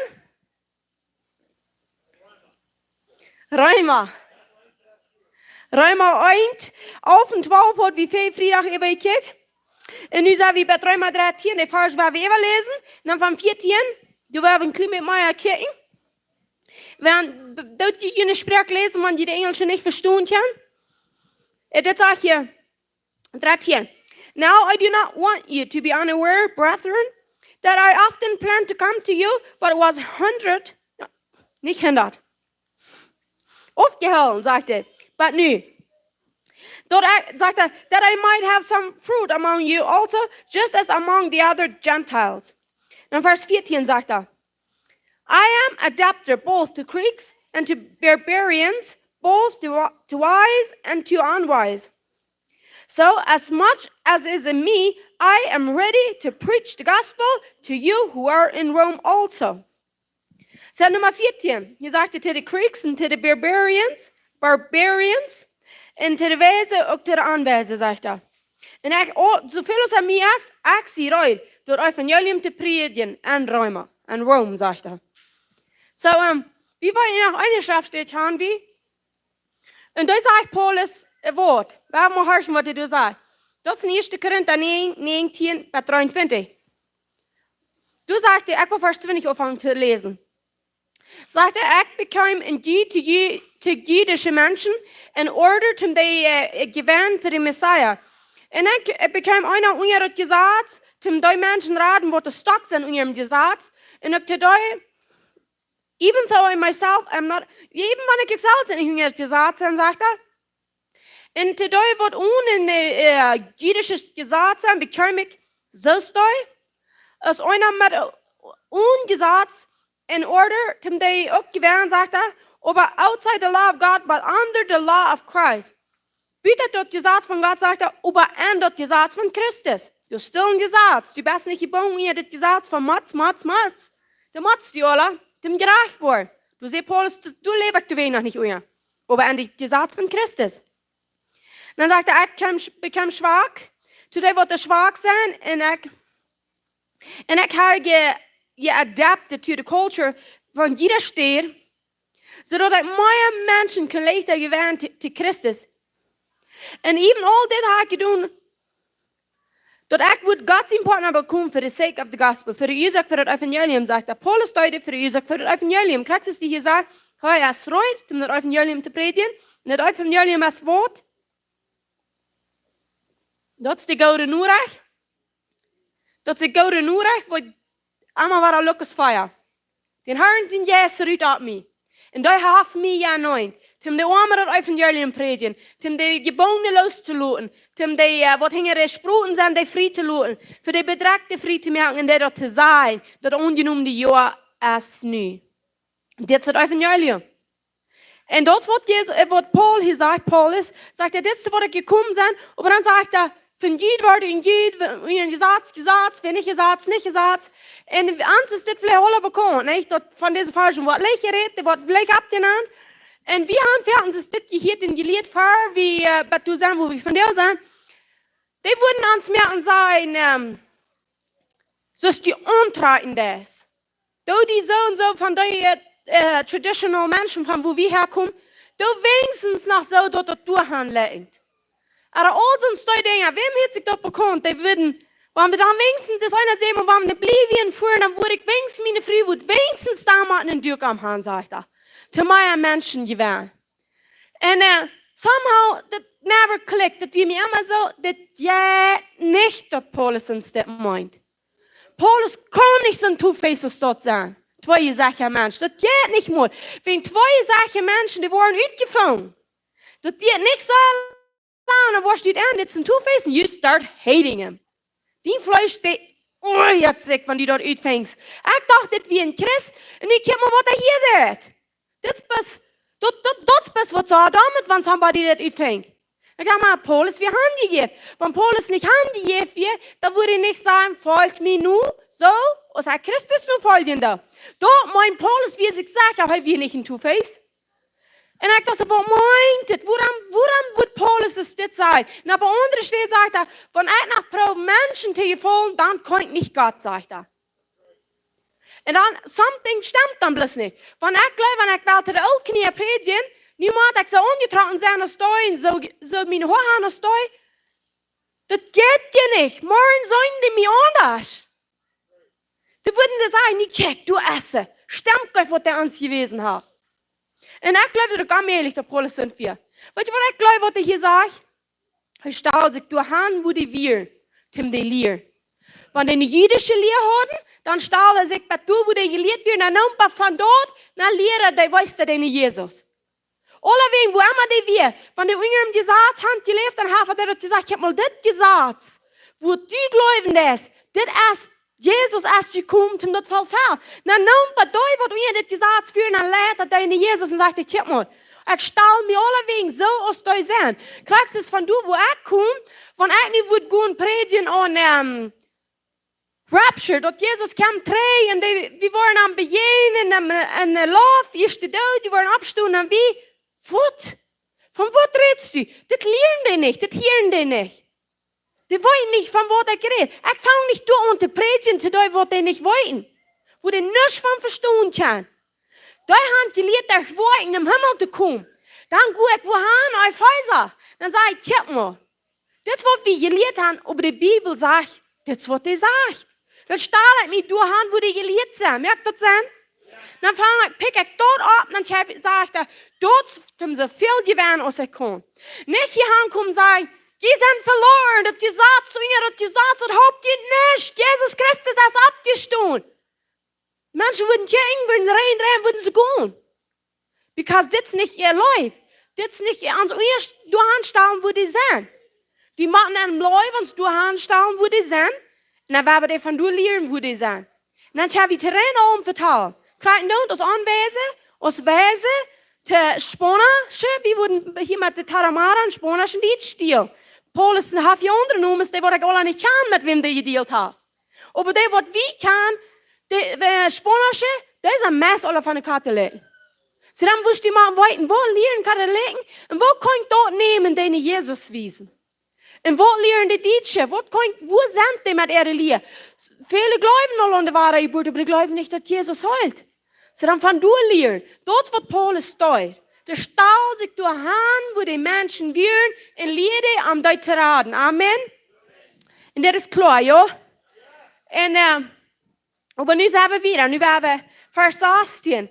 Römer 1, auf und 12 hat wie viel Freitag über gekickt. Und nu sagen wir bei Römer 13, die Vers werden wir lesen. Und dann vom 14, du werden ein bisschen mit mir kicken. Wenn dort die eine Sprache lesen, wenn die Englische nicht verstehen können. Das sagt hier, 13. Now I do not want you to be unaware, brethren, that I often planned to come to you, but it was 100, nicht 100. Aufgehauen, sagt er. But nu. Sagt er, that I might have some fruit among you also, just as among the other Gentiles. Und Vers 14 sagt er, I am a debtor both to Greeks and to barbarians, both to wise and to unwise. So as much as is in me, I am ready to preach the gospel to you who are in Rome also. So Nummer 14, hier sagt er to the Greeks and to the barbarians, en til det wijze ook til det aanwijzen, zegt hij. En zoveel als mij is, ik zie uit door het evangelium te predigen en Rome, zegt hij. So, wie wollen je nog eine Schrift steht, haben wir? Und da sagt Paulus ein Wort. Wir haben mal hören, was er sagt. Das ist 1. Korinther 19, 23. Du sagst, ich will Vers 20 anfangen zu lesen. Sagt er, ich bekam een Gied te jüdische Menschen in order to they gewähren für den Messiah. Und ich bekam einer unter das Gesetz, zum die Menschen raten, wo die Stock sind in ihrem Gesetz. Und ich die, even though I myself am not, even wenn ich selbst nicht unter das Gesetz bin, sagt er. Und die, wo ohne jüdisches Gesetz sind, bekam ich so stoi, als einer mit ungesetz in order to they ook gewähren, sagt er, aber outside the law of God, but under the law of Christ. Bietet das Gesetz von Gott, sagt er, aber an das Gesetz von Christus. Du hast still ein Gesetz. Du bist nicht geboren, wie das Gesetz von Mats. Der Mats, die alle, dem gerecht vor. Du siehst, Paulus, du lebst du wenig nicht, aber an das Gesetz von Christus. Dann sagt er, ich bekam schwach. Zu dem, was schwach sein, und ich habe adapted to the culture van jeder stad, zodat ik meer mensen kan leiden gewend te Christus. En even al dit heb ik gedaan, dat ik wat Gods important bekom voor the sake of the gospel, voor de oorzaak voor het evangelium, zegt er. Paulus duidt voor de oorzaak voor het evangelium. Christus die hier zegt, hij is rood om het evangelium te predigen, en het evangelium is woord. Dat is de gouden noerrecht. Dat is de gouden noerrecht, wat allemaal waar Lucas feier. Den Herren zijn yes eruit op mij. En die heeft mij ja nooit. Om de armen het evangelium predigen. Om de gebonden los te laten. Om de wat hingen gesproken zijn, die vrij te laten. Voor de bedreigde vrij te maken en dat te zijn. Dat ongenoemde jaar is nu. Dit is het evangelium. En dat wat Paul hier zegt, Paulus, zegt dit is wat ik gekomen zijn. Maar dan zegt hij, van Gied wordt in Gied, een Gesetz, wenn nicht Gesetz. Und ans ist das vielleicht alle bekommen, nicht? Dat von diesem falschen Wort, leicht geredet, Wort leicht abgenannt. Und wir haben uns das hier in die Lied vor, wie, du sagen, wo wir von dir sind. Die würden uns merken sein, so ist die Untreuen des. Du, die so und so von den traditional Menschen, von wo wir herkommen, du wenigstens noch so dort durchhandeln. Aber all so ein Dinge, wem hat sich das bekommen? Die würden, wenn wir dann wenigstens das eine sehen, und wenn wir Oblivion führen, dann würde ich wenigstens meine Frau, würde wenigstens damals einen Dirk am Hand, sagt er. Zu meinen Menschen gewähren. Und somehow, that never clicked, dass wir mir immer so, das ja nicht, dass Paulus uns das meint. Paulus kann nicht so ein Two-Faces dort sein. Zwei solche Menschen, das geht nicht mal. Wenn zwei solche Menschen, die wurden uitgefangen, das geht nicht so and what did end? It's in Two-Face and you start hating him. Die Fleisch, die oorjat zich van die dat uitvangst. Ik dacht, dit wie een Christ en ik heb maar wat hij hier deed. Dat is best wat zo damit, wenn somebody dat uitvangt. Ik dacht maar, Paulus, wie Hand gegeven. Wenn Paulus nicht Hand gegeven, dann würde ich nicht sagen, folgt mir nur, so, als er Christus nur folgender. Dort mein Paulus, wie sich sagt, aber wir nicht in Two-Face. En ik dacht, wat meint het? Waarom wordt Paulus es dit zijn? En op een andere sted zegt hij, van ik nog probeer mensen te volgen, dan kan ik niet God, zegt hij. En dan, something stemmt dan bloß niet. Van ik geloof, en ik wil te de oude knieën predigen, niemand, ik zou ongetrokken zijn als stooi, en zo mijn hoofd als stooi. Dat geht je niet. Morgen zijn die mij anders. Die würden sagen, niet check, du essen. Stemmt gleich, wat der uns gewesen hat. En ik geloof dat ik aanmerkelijk dat Paulus sind wir. Weet je wat ik geloof wat hij hier zegt? Hij stelt zich door aan hoe die wir. zum die Leer. Wenn die eine jüdische Leer hatten, dann stahl er sich bei du, wo die gelehrt wird, dann nimmt er von dort, dann lehrt er, weißt du, den Jesus. Alle wegen, wo immer die wir, wenn die Jünger gesagt haben, die lebt, dann haben die gesagt, ich hab mal das gesagt, wo du glauben das ist Jesus erst gekommen, um das vollfällt. Dann nimmt er da, wo du ihr das gesagt führen, dann lädt er den Jesus und sagt, ich hab mal, ich stahl mir alle wegen so aus da sein. Kriegst es von du, wo ich komme, wenn ich nicht würde gehen predigen und Rapture, dat Jesus kwam terug en we waren aan het begin en de lof, eerst de dood, die waren opgestaan en wie? Wat? Van wat redest du? Dat leren die nicht, dat hören die nicht. Die wollen nicht, von wat ich rede. Ich fange nicht durch und te predigen zu dem, was die nicht wollen. Wo die nichts von verstehen können. Da haben die Leute der wollten, im Himmel zu kommen. Dann gehe ich wohin auf Häuser. Dann sage ich, guck mal, das, was wir gelehrt haben, über die Bibel sagt, das, was die sagt. Dann stahl ich mich durch, wo die gelehrt sind. Merkt das denn? Dann pick ich dort ab, dann sage ich, dort haben sie viel gewähnt, als ich kann. Nicht hier kommen und sagen, die sind verloren, das gesagt zu ihr, das gesagt hat, habt ihr nicht. Jesus Christus ist abgestanden. Menschen würden gehen, würden rein, würden sie gehen. Because das ist nicht ihr Leib. Das ist nicht ihr durchstellen, wo die sind. Wir machen einen Leib, uns durchstellen, wo die sind. Und dann werden wir von du lernen, wo die sind. Und dann haben wir Terrain umverteilt. Krijgen dan als aanwijzen, als wijze, te Spanisch, wir wurden hier mit der Taramara und Spanisch nicht stiel. Polen ein halb Jahr noemen, die wat ik alle nicht kann, mit wem die gedealt hat. Aber die wat wie kann, die Spanisch, die ist ein Mess alle von der Katholiken. Sie dann wusste die mal weiten, wo lernen Katholiken und wo kann ich dort nehmen, den Jesus wiesen. Und wo lernen die Deutschen? Wo sind die mit ihrer Lehre? Viele glauben noch an die Wahrheit, aber die glauben nicht, dass Jesus heult. Sie dann von du lernen. Dort wird Paulus steuert. Der stahl sich durch Hand, wo die Menschen wären, in Liebe am Deuteraden. Amen. Und das ist klar, ja? Und, aber nu zijn we weer. Nu hebben we vers 18.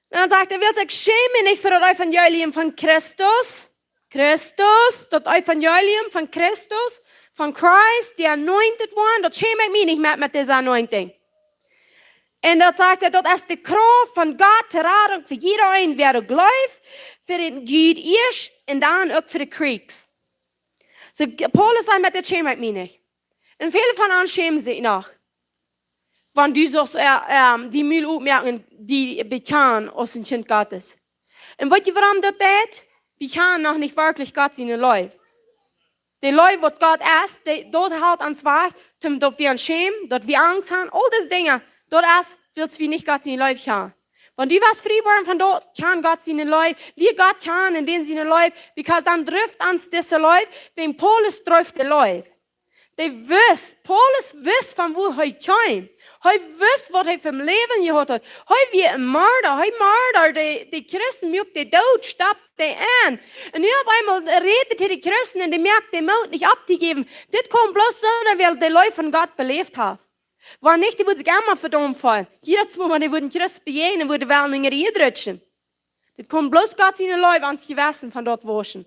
Dan sagt er, wil zich schämen nicht für das Evangelium von Christus. Christus, das Evangelium von Christus, von Christ, die anointed one, das schäme ich mich nicht mehr mit dieser Anointing. Und dat sagt er, das ist die Kraft von Gott, die Rettung für jeder, der glaubt, für den Gud ist und dann auch für die Kriegs. So, Paulus sagt, mit das schäme ich mich nicht. Und viele von uns schämen sich noch. Wenn du so die Müll aufmerken, die bekennen aus dem Kind Gottes. Und weißt du, warum das ist? Wir kennen noch nicht wirklich Gott seine Leute. Die Leute, die Gott ist, dort halt ans Werk, dort wir schämen, dort wir Angst haben, all diese Dinge, dort ist, willst du nicht Gott seine Leute kennen. Wenn du was frei waren von dort, kann Gott seine Leute, wie Gott kann in den seine Leute, because dann trifft uns diese Leute, wenn Paulus trifft die Leute. Paulus wisst, von wo er kommt. Er wisst, was er vom Leben gehabt hat. Er wie ein Mörder, die Christen mögen die Tod, stoppt die an. Und ich habe einmal redet die Christen und die merken, die Mut nicht abzugeben. Das kommt bloß so, weil die Leute von Gott belebt haben. Wenn nicht, die würden sich immer verdammt fallen. Jedes Mal, die würden Christen begegnen, würden wel in ihre rutschen. Das kommt bloß Gott seine Leute ans Gewissen von dort waschen.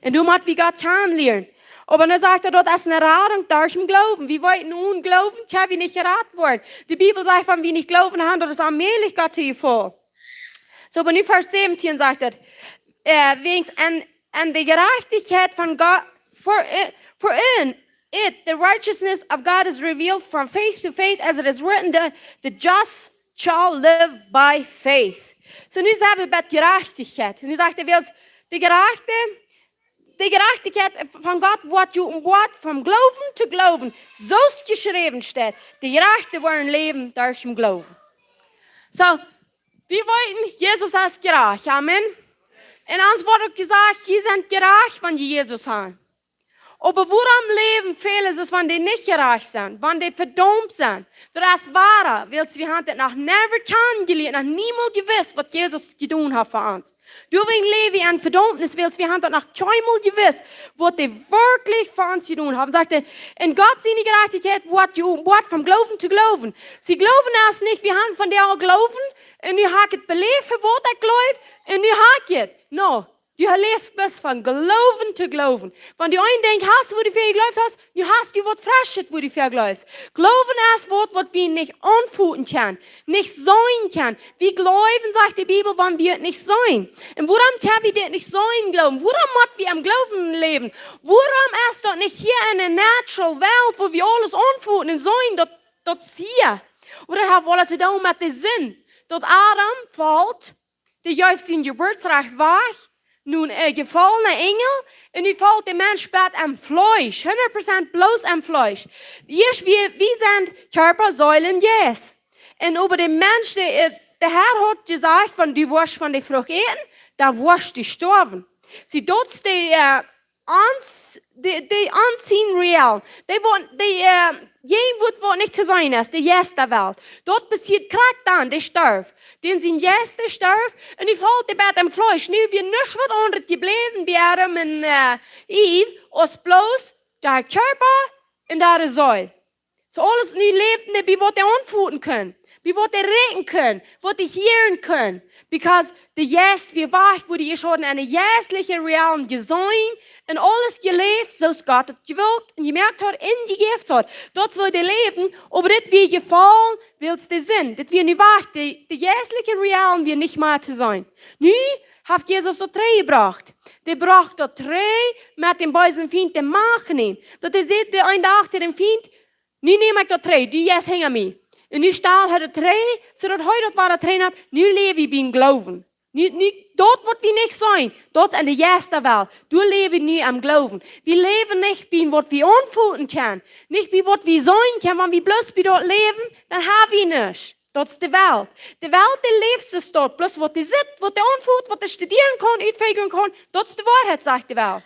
Und du musst wie Gott kennenlernen. Aber dann sagt er, das ist eine Rettung durch den Glauben. Wir wollten nun glauben, tja, wie nicht gerettet worden. Die Bibel sagt, wenn wir nicht glauben haben, das ist allmählich Gott hier vor. So, aber in Vers 17 sagt er, wegen an die Gerechtigkeit von Gott, for in it, the righteousness of God is revealed from faith to faith, as it is written, the just shall live by faith. So, nu sagen wir bei Gerechtigkeit. Und nu sagt er, die Gerechtigkeit von Gott wird vom Glauben zu Glauben so geschrieben steht. Die Gerechten wollen leben durch den Glauben. So, wir wollten, Jesus ist gerecht. Amen. Und uns wurde gesagt, die sind gerecht, wenn die Jesus haben. Aber woran leben viele, ist, wenn die nicht gerecht sind, wenn die verdammt sind? Das ist wahr, weil wir haben das noch never kennengelernt, noch niemals gewusst, was Jesus getan hat für uns. Deswegen leben wir in Verdammnis, weil wir haben das noch keinmal gewusst, was die wirklich für uns getan haben. Sagte, in Gott seine Gerechtigkeit wird vom Glauben zu Glauben. Sie glauben erst nicht, wir haben von der Glauben, und ihr habt belebt, für was ihr glaubt, und ihr habt es. No. Du leest bloß von Glauben zu Glauben. Wenn du einen denkt, hast, wo du viel geglaubt hast, du hast du was Frisches, wo du viel glaubst. Glauben ist Wort, was wir nicht anfühlen können, nicht sein können. Wir glauben, sagt die Bibel, wenn wir nicht sein. Und woran können wir das nicht sein glauben? Woran müssen wir am Glauben leben? Woran ist das nicht hier in der natural Welt, wo wir alles anfühlen und sein, das ist hier? Oder hat alles zu tun mit dem Sinn? Dort Adam fällt, der juist sein Geburtsrecht weg, nun gefallene Engel, und nu fällt der Mensch später am Fleisch, 100% bloß am Fleisch. Erst wir sind Körpersäulen, yes. Und über den Mensch, der Herr hat gesagt, wenn du wirst von der Frucht eten, da wirst du sterben. Sie dort die anziehen real. Jeden wird nicht zu sein ist, der Yes der Welt. Dort passiert krank dann, der stirbt. Den sind Yes, der stirbt, und die fällt der Bett am Fleisch. Nu wir nicht was anderes geblieben, wie Adam und Eve, als bloß der Körper und der Säule. So alles nie lebt, wie wir das anfühlen können, wie wir das reden können, wie wir hören können. Because the Yes, wir wach, wo die schon eine jässliche Realm gesehen und alles gelebt, so es Gott hat gewollt und gemerkt hat, in die Gift hat. Dort will der leben, aber das wir gefallen, willst du Sinn. Das wir nicht wach, die jässliche Realm wir nicht mehr zu sein. Nu hat Jesus so drei gebracht. Der bracht dort drei mit dem bösen Feind, der machen ihn. Dort seht der eine achter dem Feind, nu nehme ich dort drei, die Yes hängen mir. Und nu staal had het drei, zodat hij dat waar het train heb, nu leven we in geloven. Nu, dort wordt we niet zijn. Dat is in de eerste wereld. Du leven nu am geloven. We leven niet bij wat we aanvoelen kunnen. Niet bij wat we zijn kunnen. Want we bloos bij dat leven, dan hebben we niks. Dat is de wereld. De wereld, de leefste staat. Plus wat je zit, wat je aanvoelt, wat je studeren kan, uitvegen kan. Dat is de waarheid, zegt de wereld.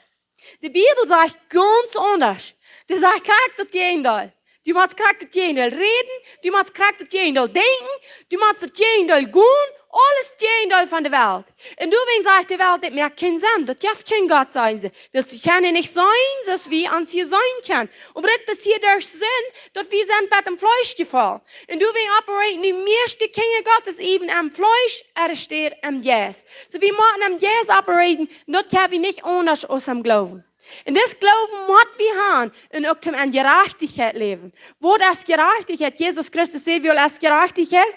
De Bibel zegt ganz anders. Die zegt, kijk dat je eindal. Du musst krank das Gegenteil reden, du musst krank das Gegenteil denken, du musst das Gegenteil tun, alles Gegenteil von der Welt. Und du sagst, die Welt hat mehr keinen Sinn, das darf kein Gott sein. Willst du können nicht sein, dass wir uns hier sein können. Aber das passiert durch Sinn, dass wir sind bei dem Fleisch gefallen. Und du willst operieren, die meiste Kinder Gottes eben am Fleisch, steht am Yes. So wir müssen am Yes operieren, das können wir nicht anders aus dem Glauben. Und das Glauben muss wir haben und auch an Gerechtigkeit leben. Wo das Gerechtigkeit, Jesus Christus sehen wir als Gerechtigkeit.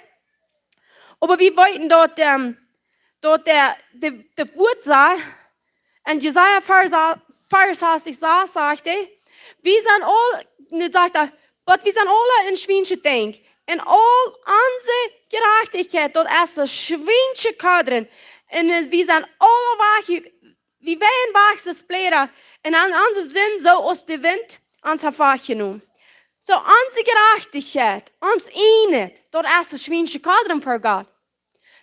Aber wir wollten dort der Wort sagen, und Jesaja 64 sagte, wir sind alle, wir sind alle in schwinche Denk. Und all unsere Gerechtigkeit, dort ist ein schwinche Kadren. Und wir sind alle wach, wir werden wachsen Blätter. Und an unser Sinn so aus dem Wind ans hervorgenommen. So unsere Gerechtigkeit, uns einet, dort ist das schwinche Kadern für Gott.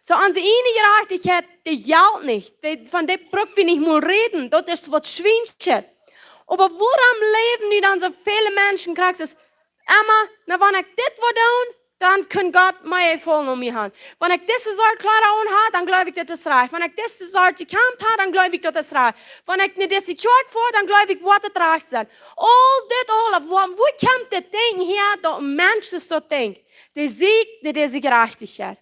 So unsere eine Gerechtigkeit, die gilt nicht. Von der brauchen wir nicht mehr reden, dort ist was schwinche. Aber woran leben die dann so viele Menschen, kriegst es, Emma, na wenn ich das tun, dann kann Gott mehr voll um mich haben. Wenn ich diese Sorte klar habe, dann glaube ich, dass das reicht. Wenn ich diese Sorte gekämpft habe, dann glaube ich, dass das reicht. Wenn ich nicht diese Chart vor, dann glaube ich, was das reicht sein. All, wo kommt das Ding her, dass ein Mensch das dort denkt? Der siegt, der diese Gerechtigkeit.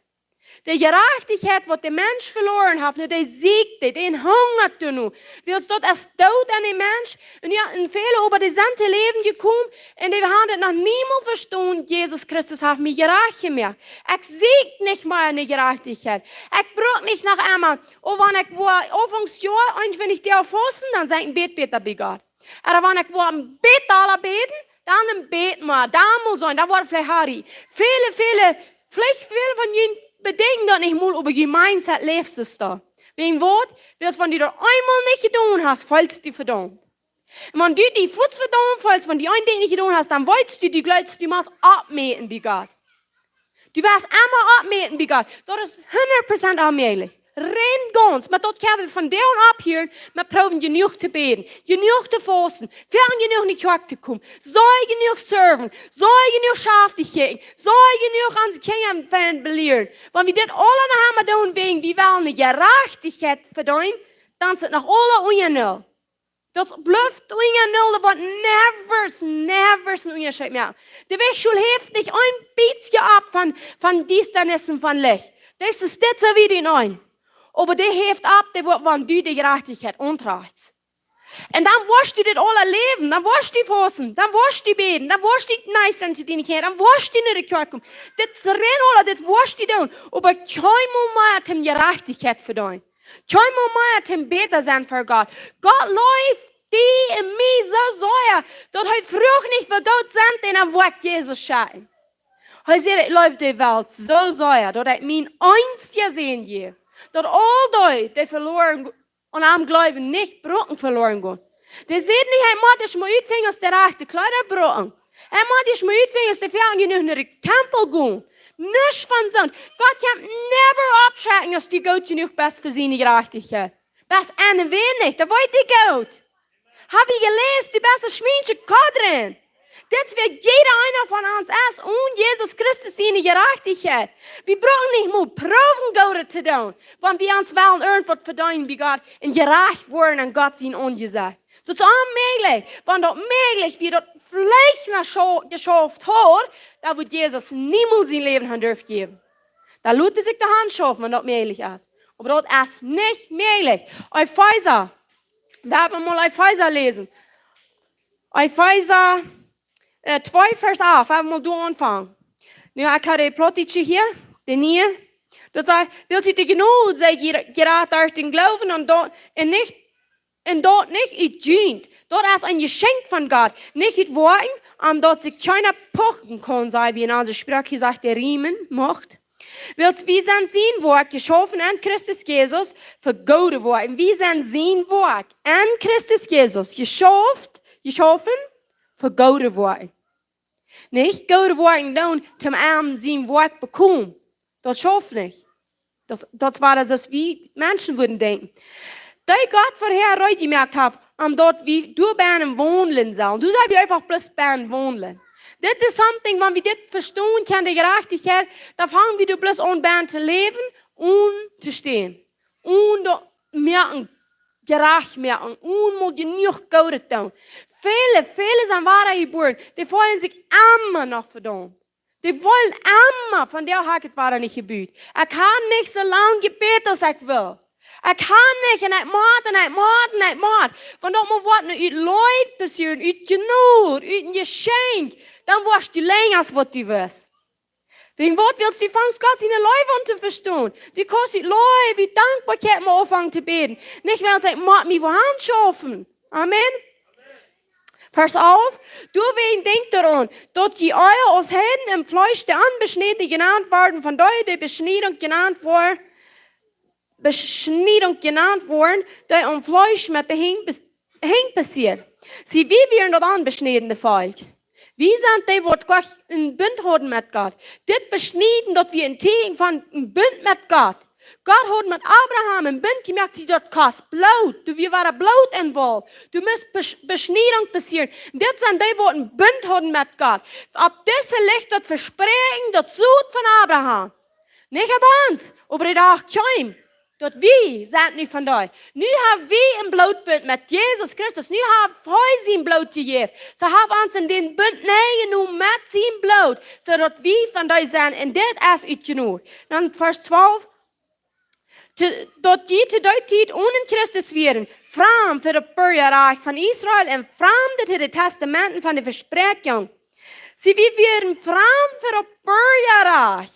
Die Gerechtigkeit, die der Mensch verloren hat, der siegte, den hungert du nu. Wir uns dort als Tod an den Mensch, und ja, in viele über das ganze Leben gekommen, und wir haben das noch niemals verstanden, Jesus Christus hat mich gerecht gemacht. Ich sieg nicht mal eine Gerechtigkeit. Ich brauche nicht nach einmal, wenn ich wo Anfangsjahr, und wenn ich dir auffassen, dann sage ich ein Beter bei Gott. Aber wenn ich wo am Bett alle beten, dann ein Bet mal, da muss sein, da war vielleicht Harry. Viele von ihnen bedenken das nicht mal, aber Gemeinschaft lebst es da. Wegen Wort, wenn du das einmal nicht getan hast, fällst du verdammt. Und wenn du die Fuß verdammt fällst, wenn du ein Ding nicht getan hast, dann weißt du, du musst abmähen bei Gott. Du wirst einmal abmähen bei Gott. Das ist 100% allmählich. Renn ganz, maar dat kunnen we van down ab hier, maar proben genoeg te beden, genoeg te fasten, fern genoeg in die kerk te komen, zou genoeg serven, zou genoeg schaftigheden, zou genoeg aan zijn kinderen beleeren. Want we dit alle hebben doen wegen, wie willen de gerechtigheid verdienen, dan is het nog alle ongenul. Dat blijft ongenul, dat wordt never een onderscheid meer. De wegschule heeft niet een beetje ab van Dienstanissen van licht. Das ist das so wie die Neuen. Aber der hebt ab, der wird, wann du die Gerechtigkeit untreibst. Und dann wirst du das alle leben, dann wirst du fassen, dann wirst du beten, dann wirst du nice sein zu deinen Kindern, dann wirst du in die Kirche kommen. Das rennen alle, das wirst du tun. Aber kein Moment haben Gerechtigkeit für dich. Kein Moment haben Beter sein für Gott. Gott läuft die in mir so sehr, dass er früher nicht für Gott sind, den er Wort Jesus scheint. Er sagt, läuft die Welt so sehr, dass er mein einziger sehen hier. Dass all die verloren und am Glauben nicht Brücken verloren gehen. Die sehen nicht, er muss dich mal utfingen, aus der rechte Kleider brücken. Er muss dich mal utfingen, aus der Ferien in den Tempel gehen. Nicht von Sinn. Gott kann never abschrecken, dass du gut genug bist für seine Gerechtigkeit. Das eine wenig, da wollt ihr gut. Hab ich gelesen, du bist ein Schweinchen Kadrin. Das wird jeder einer von uns erst und Jesus Christus seine Gerechtigkeit. Wir brauchen nicht nur Proben Gott zu tun, wenn wir uns wollen irgendwas verdienen wie Gott und gerecht werden an Gott sein ungesagt. Das ist unmöglich. Wenn das möglich wird, das vielleicht noch geschafft hat, da wird Jesus niemals sein Leben haben dürfen geben. Da lässt sich die Hand schaffen, wenn das möglich ist. Aber das ist nicht möglich. Epheser. Wir haben mal Epheser lesen. Epheser 2, Vers 11. Wir haben mal da anfangen. Nu heb ik een plotje hier. De nieuwe. Dat zei, wilt u de genoeg zijn geraakt uit den Glauben en dat niet uit dient. Dat is een geschenk van God. Niet uit woorden, omdat zich keiner pochen kann, sei wie in onze Sprache sagt, der Riemen macht. Wilt wie zijn zijn woord geschaffen an Christus Jesus vergouden worden. Wie zijn zijn woord an Christus Jesus geschaffen vergouden worden. Nicht gouden worden doen zum Arm zijn woord bekommen. Das schafft nicht. Das war das, was wie Menschen würden denken. Da Gott vorher Leute gemerkt hat, dort wie du bei einem wohnen sollen. Du sollst einfach bloß bei einem wohnen. Das ist something, wenn wir das verstehen, kann die Gerechtigkeit, da fangen wir bloß an, bei einem zu leben und zu stehen. Und merken, gerecht merken, und mal genug Gutes tun. Viele sind wahre geboren, die wollen sich immer noch verdammt. Die wollen immer, von der Hacket war nicht gebüht. Kann nicht so lange gebeten, als ich will. Kann nicht, und Mord. Wenn doch mal was nicht Leid passiert, nicht genug, nicht ein Geschenk, dann wirst du länger, als was du wirst. Wegen was willst du fangen, Gott seine Leute zu verstehen? Die kostet Leute, wie Dankbarkeit mal anfangen zu beten. Nicht, weil sie Mord mich wohin schaffen. Amen. Pass auf, du wen denkt daran, dass die Eier aus Händen im Fleisch der Anbeschnitte genannt werden, von daher die Beschneidung genannt worden, die am Fleisch mit der Hing passiert. Sie, wie werden dort anbeschnittene Volk? Wie sind die, die Gott ein Bund haben mit Gott? Das beschneiden, dass wir ein Tegen von ein Bund mit Gott. Gott hat mit Abraham ein Bund gemacht, sie dort kostet Blut. Wir waren Blut involviert. Du musst Beschneidung passieren. Das sind die, die ein Bund haben mit Gott. Ob diese Licht das Versprechen, das Blut von Abraham. Nicht ab uns, aber das auch kein. Dat wir sind nicht von euch. Nu haben wir ein Blutbund mit Jesus Christus. Nu haben wir sein Blut gegeben. So haben uns in den Bund genommen mit seinem Blut. So dass wir von euch sind. Und das ist nicht genug. Dann Vers 12. Dort die zu der Zeit ohne Christus wären. Fremd für das Bürgerreich von Israel und fremd für die Testamenten von der Versprechung. Sie wären fremd für das Bürgerreich.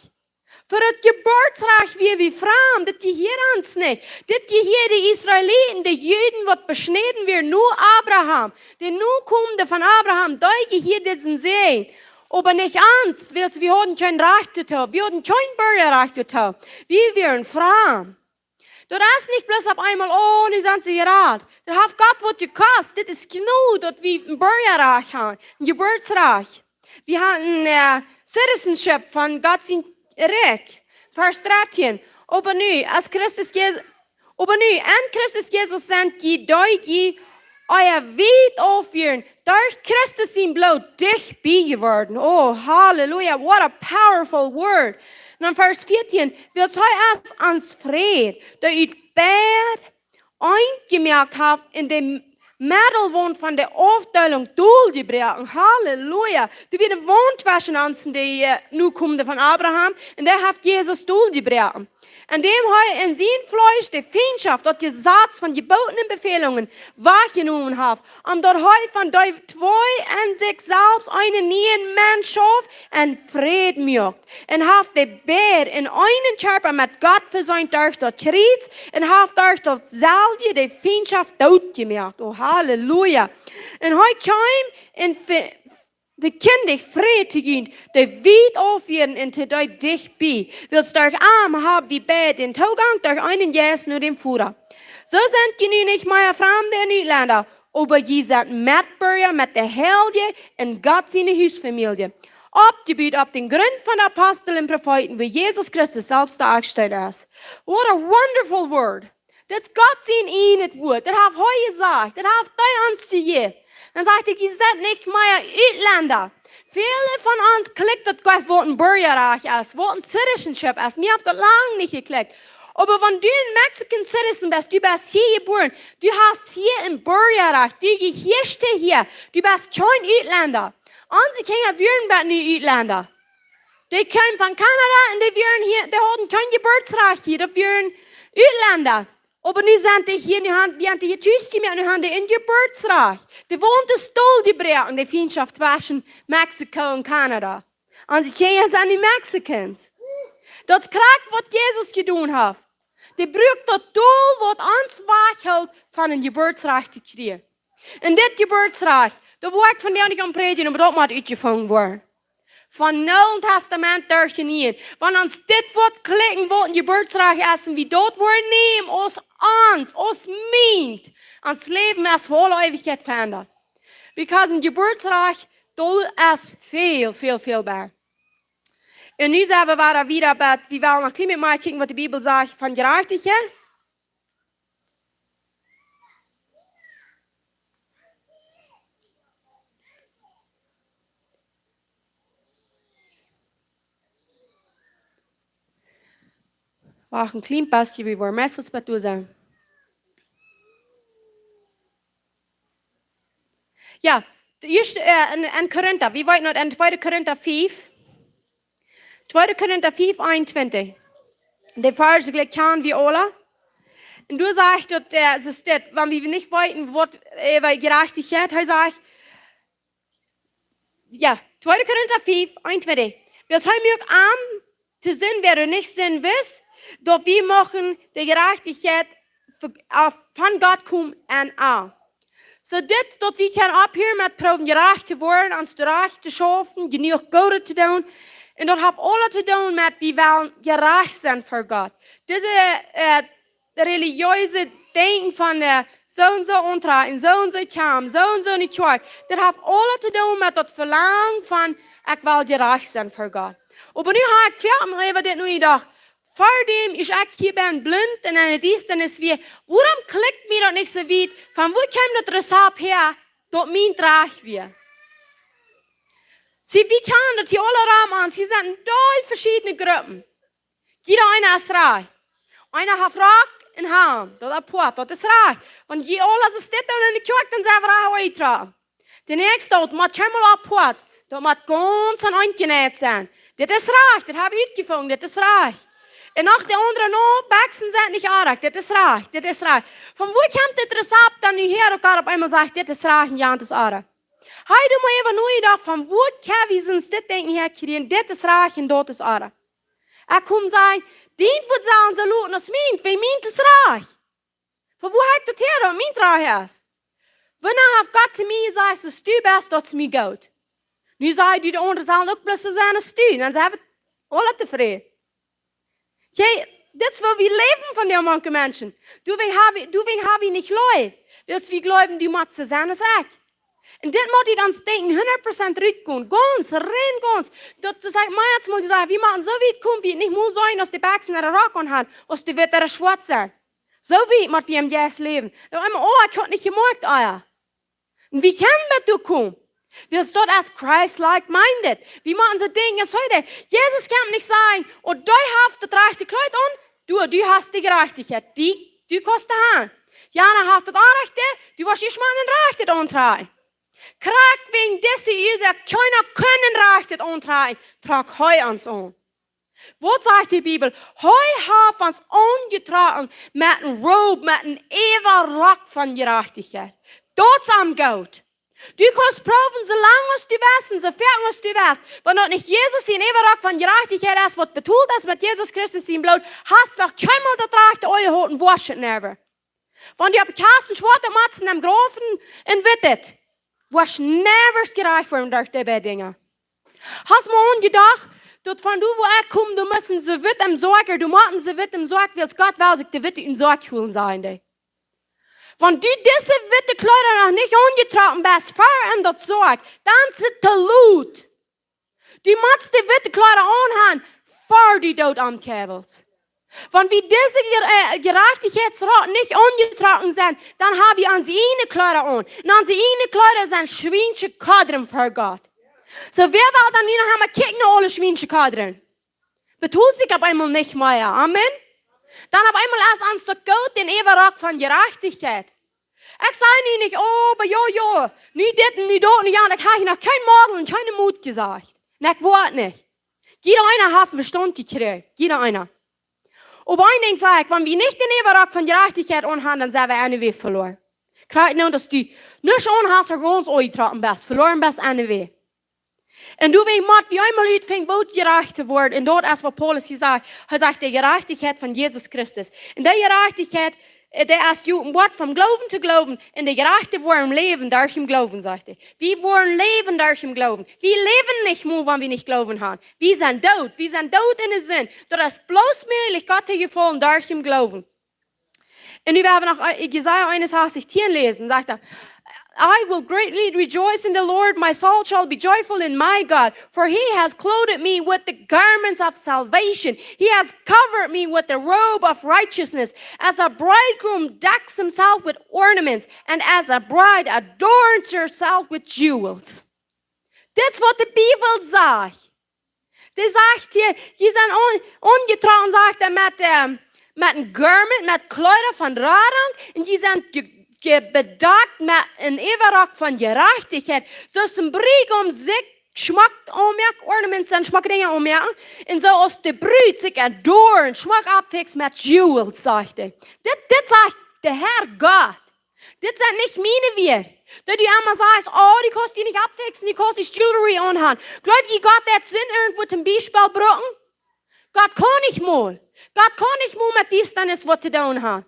Für das Geburtsreich wie fremd, das gehört uns nicht. Das gehört die Israeliten, die Juden, die beschnitten werden, nur Abraham. Die nur kommen von Abraham, da gehört diesen Segen. Aber nicht uns, weil wir haben kein Recht zu tun. Wir haben kein Bürgerrecht zu tun. Wir wären fremd. Das ist nicht bloß auf einmal, oh, die sind sie gerade. Das hat Gott was gekostet. Das ist genug, dass wir ein Bürgerreich haben, ein Geburtsreich. Wir haben ein Citizenship von Gott sein Recht. Vers 13. Aber nu, an Christus Jesus sind die euer Weit aufhören. Durch Christus sein Blut dich geworden. Oh, Halleluja, what a powerful word. Und dann Vers 14. Wir sollen erst ans Fried, der ihr Bär eingemerkt habt in dem Mädel woont van de afdeling doelgebroken. Halleluja. Du bent een woondwaschen aan die nu komt van Abraham. En daar heeft Jezus doelgebroken. En dem hij in zijn Fleisch de Feindschaft, dat je Satz van geboten Befehlungen wahrgenommen hat. Omdat hij van die twee en zich zelfs einen nieuwen Mensch schaf en vrede maakt. En heeft de beer in einen Körper met Gott versöhnt durch das Kreuz en heeft durch dasselbe de Feindschaft doodgemaakt. Oh, Halleluja. En hij kwam en we kunnen dich vrede te gehen, de weit aufhören en te dich dichtbij. Willst durch Arm haben wie Bett, den Togang durch einen Jes nur dem Führer. So sind je nu nicht mehr Fremde in Utländer, aber je seid Mitbürger mit der Helge in Gott seine Hausfamilie. Abgebaut auf den Grund von Aposteln und Propheten, wie Jesus Christus selbst dargestellt ist. What a wonderful word. Das Gott sein ihnen Wort. Das hat er gesagt. Das hat er uns gegeben. Dann sagt er, ihr seid nicht mehr Utländer. Viele von uns klickt das Gott, wo ein Bürgerreich ist, wo ein Citizenship ist. Mir hat das lange nicht geklickt. Aber wenn du ein Mexican Citizen bist, du bist hier geboren, du hast hier ein Bürgerreich, du gehörst hier, du bist kein Utländer. Unsere Kinder werden nicht Utländer. Die kommen von Kanada und die haben kein Geburtsrecht hier, die werden Utländer. Aber nu sind die hier, nu haben die hier tjust met, nu haben die in Geburtsrecht. Die wohnt de stol gebroken, die Feindschaft zwischen Mexiko und Kanada. Und sie kennen sind die Mexicans. Das krijgt wat Jesus gedaan hat. Die braucht das Doel, wat uns wachhält, von een Geburtsrecht zu kriegen. Und das Geburtsrecht, da wo ich von dir nicht am predigen, aber das muss uitgevangen worden. Van Neuen Testament durchgehen. Wenn uns dit Wort klicken, wo ein Geburtsrecht essen, wie dort wir nehmen, uns meint, ans Leben ist voll Ewigkeit verändert. Because ein Geburtsrecht, da ist viel besser. Und nu zijn we wieder bij, wie wel nog klein beetje kijken wat de Bibel zegt van gerechtigheid. Wacht een klein pasje, wie we meest wat toe zijn. Ja, eerst in Korinther, wie weet nog in 2 Korinther 5. 2 Korinther 5, 21. De Vers gleich kennen wir alle. Und du sagst, dass es das, wenn wir nicht weiten, was Gerechtigkeit, er sagt, ja, 2 Korinther 5, 21. Wir haben mir arm zu sehen, wer du nicht sehen willst, doch wir machen die Gerechtigkeit von Gott kommen an. So dit, dat wir können abhören mit proben gerecht zu werden, uns gerecht zu schaffen, genug Gute zu tun. Und dat heeft alles te doen met wie wel gerecht zijn voor God. Deze religieuze denken van zo en zo ontrouw en zo charm, zo en zo niet kerk. Dat heeft alles te doen met dat verlangen van ik wil gerecht zijn voor God. Maar nu heb ik veel mijn leven dit nu gedacht. Voordem is ik hier ben blind en in het eerste is weer, waarom klikt mij dat niet zo weit? Van waar komt dat recept her, dat mijn draag weer? Sie, wie kann das hier alle Rahmen an? Sie sind drei verschiedene Gruppen. Jeder einer ist reich. Einer hat Frag und Hand. Das ist Port, das ist reich. Und je alle ist das in die Kirche, dann sind wir reich eintragen. Der nächste dort, muss einmal ab Port. Das muss ganz eingenäht sein. Das ist reich, das habe ich gefunden, das ist reich. Und nach der anderen noch, Baxen sind nicht reich, das ist reich, das ist reich. Von wo kommt das Rezept dann nicht her, und Gott auf einmal sagt, das ist reich und ja, das ist reich. Hij doet me even nooit af van wat kan we zijn dit denken herkrijgen, dit is reich en dat is arm. Ik kom zeggen, die wordt zeggen ze loten als meent, wie meent is reich. Van hoe heb ik dat her, wat meent reich is? Wanneer heeft God te mij gezegd, als du best, dat is mij goed. Nu zei die de anderen zullen ook plus zijn als du, dan zijn we alle tevreden. Dit is wat we leven van die manche mensen. Du wil hebben niet leuk. Willst we geloven, die moet zijn als ik. En dit moet je ons denken, 100% uitkomen. Ganz, rein ganz. Dat sagt mij jetzt mal gesagt, wir machen so weit kommen, wie es nicht muss sein, dass die Bergsen in der Rock haben, dass die wird der schwarz sein. So weit muss wir im Jes leben. Da einmal, oh, ich kann nicht gemerkt, euer. Und wie können wir da kommen? Wir sind dort als Christ-like minded. Wie machen sie Dinge als heute? Jesus kann nicht sagen, und du hast das rechte Kleid an, du hast die Gerechtigkeit, du kannst haben. Jana haft het aanrechte, du was is maar een recht het ontdraai. Krak wegen deze Jezus, keiner können recht het ontdraai, trag heu ans on. Wat zegt die Bibel? Heu heeft ons ongetragen met een robe, met een eeuwige rok van gerechtigheid. Dat is am goud. Du kannst proben, solange als du weißt und so fern als du weißt, wenn dort nicht Jesus in Everrock von Gerechtigkeit ist, was betont ist mit Jesus Christus in Blut, hast du doch keinmal das Recht, eure Hoten waschen never. Wenn du auf Kasten schwarze Matzen am Grofen in Wittet, wasch never gerecht worden durch die Bedinge. Hast du mal gedacht, dass von du, wo komme, du müssen sie Witt im Sorger, du machen sie Witt im Sorg, weil Gott will sich die Witte in Sorg holen sein. Wenn du diese witte Kleider noch nicht angetragen bist, vor in das Sorg, dann sind die Lut. Du musst die witte Kleider anhaben, vor die dort ankäbelst. Wenn wir diese Gerechtigkeitsrat nicht angetragen sind, dann haben wir an sie eine Kleider an. Und an sie eine Kleider sind schweinische Kadren für Gott. So wer will dann wieder haben, kicken alle schweinische Kadren? Betont sich auf einmal nicht mehr. Amen. Dann auf einmal erst ans der Gott den Everrock von Gerechtigkeit. Ich sage nicht, oh, aber ja, nicht das, nicht dort, nicht ja, da habe ich noch kein Model und keinen Mut gesagt. Nicht Wort nicht. Jeder einer hat Verstand gekriegt. Jeder einer. Aber ein Ding sage ich, wenn wir nicht den Everrock von Gerechtigkeit anhaben, dann sind wir eine Weg verloren. Krieg nur, dass du nicht anhast, dass du ganz eingetragen bist. Verloren bist eine Weg. Und du weißt, wie einmal heute fängt, wo gerecht wird. Und dort ist, was Paulus gesagt hat. Er sagt, die Gerechtigkeit von Jesus Christus. Und die Gerechtigkeit, der ist ein Wort vom Glauben zu Glauben. Und die Gerechte wollen leben durch im Glauben, sagt er. Wir wollen leben durch im Glauben. Wir leben nicht nur, wenn wir nicht glauben haben. Wir sind tot. Wir sind tot in den Sinn. Das ist bloß möglich, Gott zu gefallen durch im Glauben. Und wir haben noch Jesaja 61 lesen, sagt er, I will greatly rejoice in the Lord. My soul shall be joyful in my God. For he has clothed me with the garments of salvation. He has covered me with the robe of righteousness. As a bridegroom decks himself with ornaments, and as a bride adorns herself with jewels. That's what the Bibel sagt. Die sagt hier, die sind ungetragen, sagt er, mit einem Garment, mit Kleider von Radang, und die sind bedeckt mit einem Everrock von Gerechtigkeit. So ist ein Brieg sich Schmack ummerkt, Ornaments und Schmackdinge ummerken. Und so aus der Brüd sich adorn, Schmack abfix mit Jewels, sagt er. Das sagt der Herr Gott. Das sind nicht meine Werte. Da du einmal sagst, oh, die kannst du nicht abfixen, die kannst du Jewelry anhaben. Glaubt ihr, Gott hat Sinn irgendwo zum Beispiel brücken? Gott kann nicht mal. Gott kann nicht mal mit dies dann ist, was zu tun hat.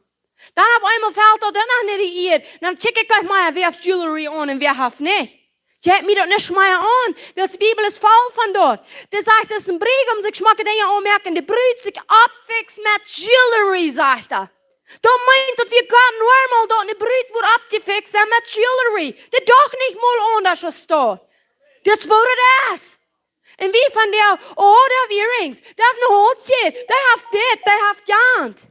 Dann auf einmal fällt er dann noch nicht ihr. Dann checke ich euch mal, wer hat Jewelry an und wer hat nicht. Checkt mir das nicht mal an, weil die Bibel ist voll von dort. Das heißt, es ist ein Brieg, um sich schmacke Dinge anmerken, die Brüd sich abfixt mit Jewelry, sagt er. Da meint er, wir können normal dort eine Brüd wird abgefixt mit Jewelry. Das doch nicht mal anders als dort. Das wurde das. Und wie von der, oh, der hat Earrings, der hat eine Holzchen, der hat das, der hat Jant.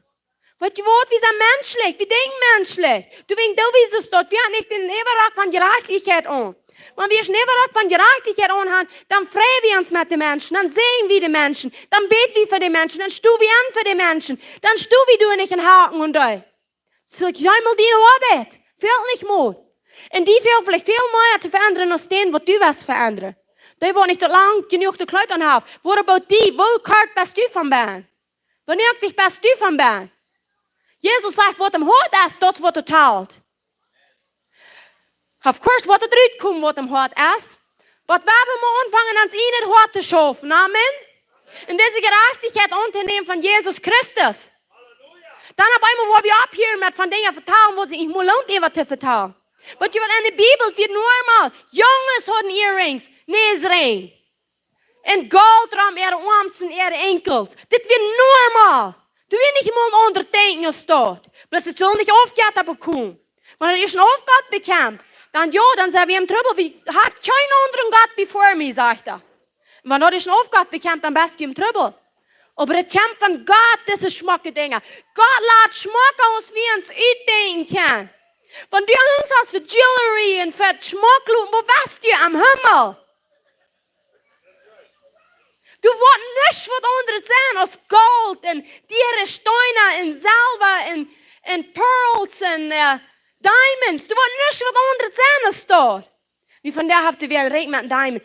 Wat je woord, wie zijn menselijk, wie denken menselijk. Du wegen, du wie es dort, wir haben nicht den Everrock von Gerechtigkeit an. Wenn wir den Everrock von Gerechtigkeit anhaben, dann freuen wir uns mit den Menschen, dann sehen wir die Menschen, dann beten wir für die Menschen, dann stehen wir an für die Menschen, dann stehen wir nicht in Haken und da. So, ich einmal die Arbeit, fehlt nicht mal. Und die fehlt vielleicht viel mehr zu verändern, als den, was du was verändern. Die, die nicht lang genug die Kleid anhaben. What about die, wo kalt bist du von Ben? Wanneer bist du von Ben? Jesus sagt, wat hem hart is, dat is wat er telt. Of course, wat er eruit komt, wat hem hart is. Maar we hebben maar anfangen, ans in het hart te schaffen. Amen. En deze gerechtigheid ondernemen van Jesus Christus. Dan op einmal, wo wir abhören mit von Dingen vertellen, wo sie nicht mal lohnt, etwas zu vertellen. Aber in der Bibel wird normal. Jongens hadden earrings, neesring. En gold ram ihre arms en ihre enkels. Dit wird normal. Du willst nicht mal unterdenken als dort. Bloß es soll nicht Aufgabe bekommen. Wenn er eine Aufgabe bekommt, dann ja, dann sind wir im Trouble. Wie hat kein anderen Gott bevor mir, sagt er. Und wenn er eine Aufgabe bekommt, dann bist du im Trouble. Aber der Kampf von Gott, das ist schmucke Dinge. Gott lädt Schmuck aus, wie uns ausdenken kann. Wenn du Angst hast für Jewelry und für Schmuck, wo bist du? Am Himmel. Du willst nicht was anderes sein als Gold und Tiere, Steine und Salbe en pearls en diamonds. Du wordt niks wat onder het zand staat. Nu vandaag heeft hij weer een rijk met een diamond.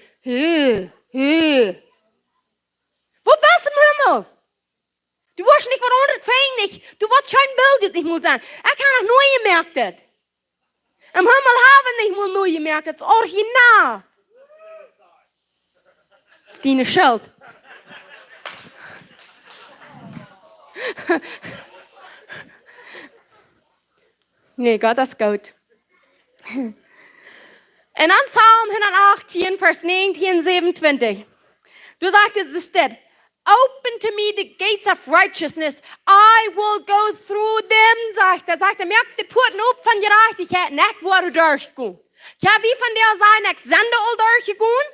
Wat was im Himmel? Du wirst nicht von unten fängig. Du wirst kein Bild nicht mal sein. Ich habe noch neu gemerkt. Das. Im Himmel haben wir nicht mal neu gemerkt. Das ist original. Das ist deine Schuld. Nee, Gott ist gut. Und dann Psalm 118, Vers 19, 27. Du sagtest, es ist das. Open to me the gates of righteousness. I will go through them, sagt er. Sagt er, merkt die Porten op van gerechtigheid en ik word durchgegaan. Ja, wie van der zijn, ik zende al durchgegaan?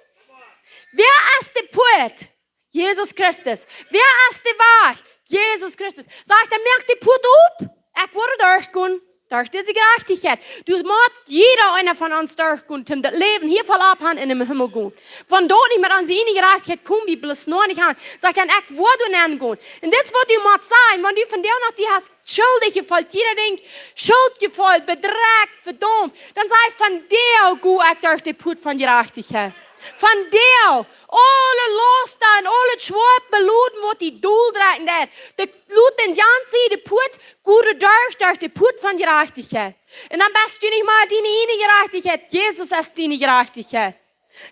Wer ist der Port? Jesus Christus. Wer ist der Weg? Jesus Christus. Sagt er, merkt die Port op? Ik word durchgegaan. Durch diese Gerechtigkeit. Du musst jeder einer von uns durchgehen, um das Leben hier voll abhaben in den Himmel gehen. Von dort nicht mehr an seine Gerechtigkeit kommen, wie bloß nur nicht an. Sagt er, ich würde nicht gehen. Und das, was du musst sein, wenn du von der noch die hast schuldig gefolgt, jeder denkt, schuldgefolgt, bedrängt, verdammt, dann sei von der gut, ich durch die Put von Gerechtigkeit. Von der, alle Lust und alle Schwab beluden, was die Doel drecken dat. De Blut den ganzen, de Put, gute durch die Put von Gerechtigkeit. Und dann bist du nicht mal deine Gerechtigkeit, Jesus ist deine Gerechtigkeit.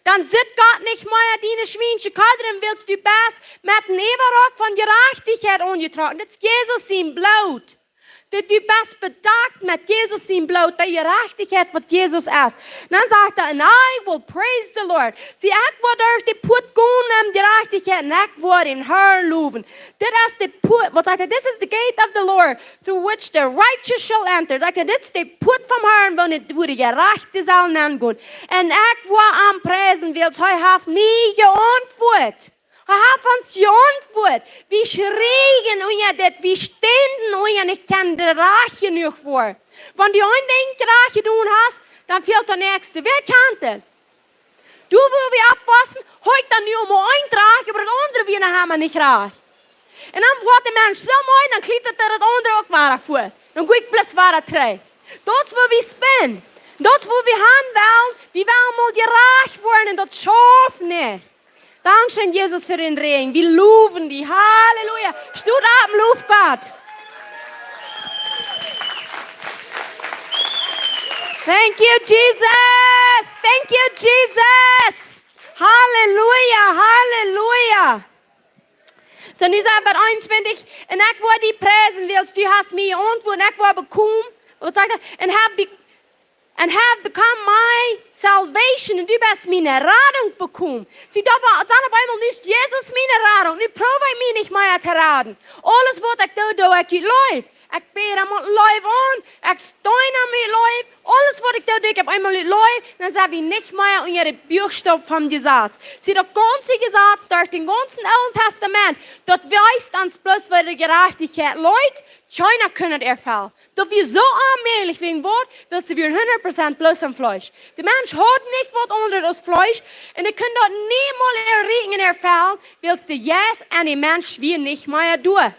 Dann sieht Gott nicht mal deine schweinische Kleider und willst du best mit einem Eberrock von Gerechtigkeit angetragen. Das ist Jesus sein Blut. Du bist bedacht mit Jesus sein Blut, der Gerechtigkeit, was Jesus ist. Dann sagt er, and I will praise the Lord. Sie, ich will durch die Put gehen, Gerechtigkeit, und ich will den Herrn loben. Das ist die Put, was sagt er, this is the gate of the Lord, through which the righteous shall enter. Sagt er, das ist die Put vom Herrn, wo die Gerechte sollen hingehen. Und ich will am Preisen, weil es heute hat nie geantwortet. Er hat uns geantwortet. Wir schreien und das, wir stehen und nicht kennen die Rache nicht vor. Wenn du ein Ding Rache tun hast, dann fehlt der Nächste. Wer kennt das? Du willst wir abwaschen, heute dann nur mal ein Rache, aber das andere wir haben wir nicht Rache. Und dann wird der Mensch so mal, dann klettert er das andere auch weiter vor. Dann geht bloß weiter drei. Das, wo wir spinnen, das, wo wir haben wollen, wir wollen mal die Rache worden und das schafft nicht. Dankeschön, Jesus, für den Regen. Wir loben dich. Halleluja. Stut ab, lob Gott. Thank you, Jesus. Thank you, Jesus. Halleluja, Halleluja. So, nu zijn we 21. En ik wil die prijzen, wilst du hast mir antwoord. En ik wil bekomen. Wat zegt hij? And have become my salvation. Und du bist meine Rettung bekommen. Sie dann auf einmal nicht Jesus meine Rettung. Nu probeer ich mich nicht mehr zu raden. Alles wat ik doe ik läuft. Ik bete aan het lijf aan. Ik steun aan mijn lijf. Alles wat ik doe, ik heb eenmaal het lijf. Dan zijn we niet meer in de buurstap van Gesetz. Sie dat ganze Gesetz durch den ganzen Alten Testament. Dat weist ons bloß, waar de gerechtigheid leid. Keiner können erfallen. Dat wir so allmählich wegen Wort, dass wir 100% bloß am Fleisch. Der Mensch hat nicht was unter das Fleisch. Und er kann dort niemals erregen erfallen, weil der Yes an den Mensch wir nicht mehr tun.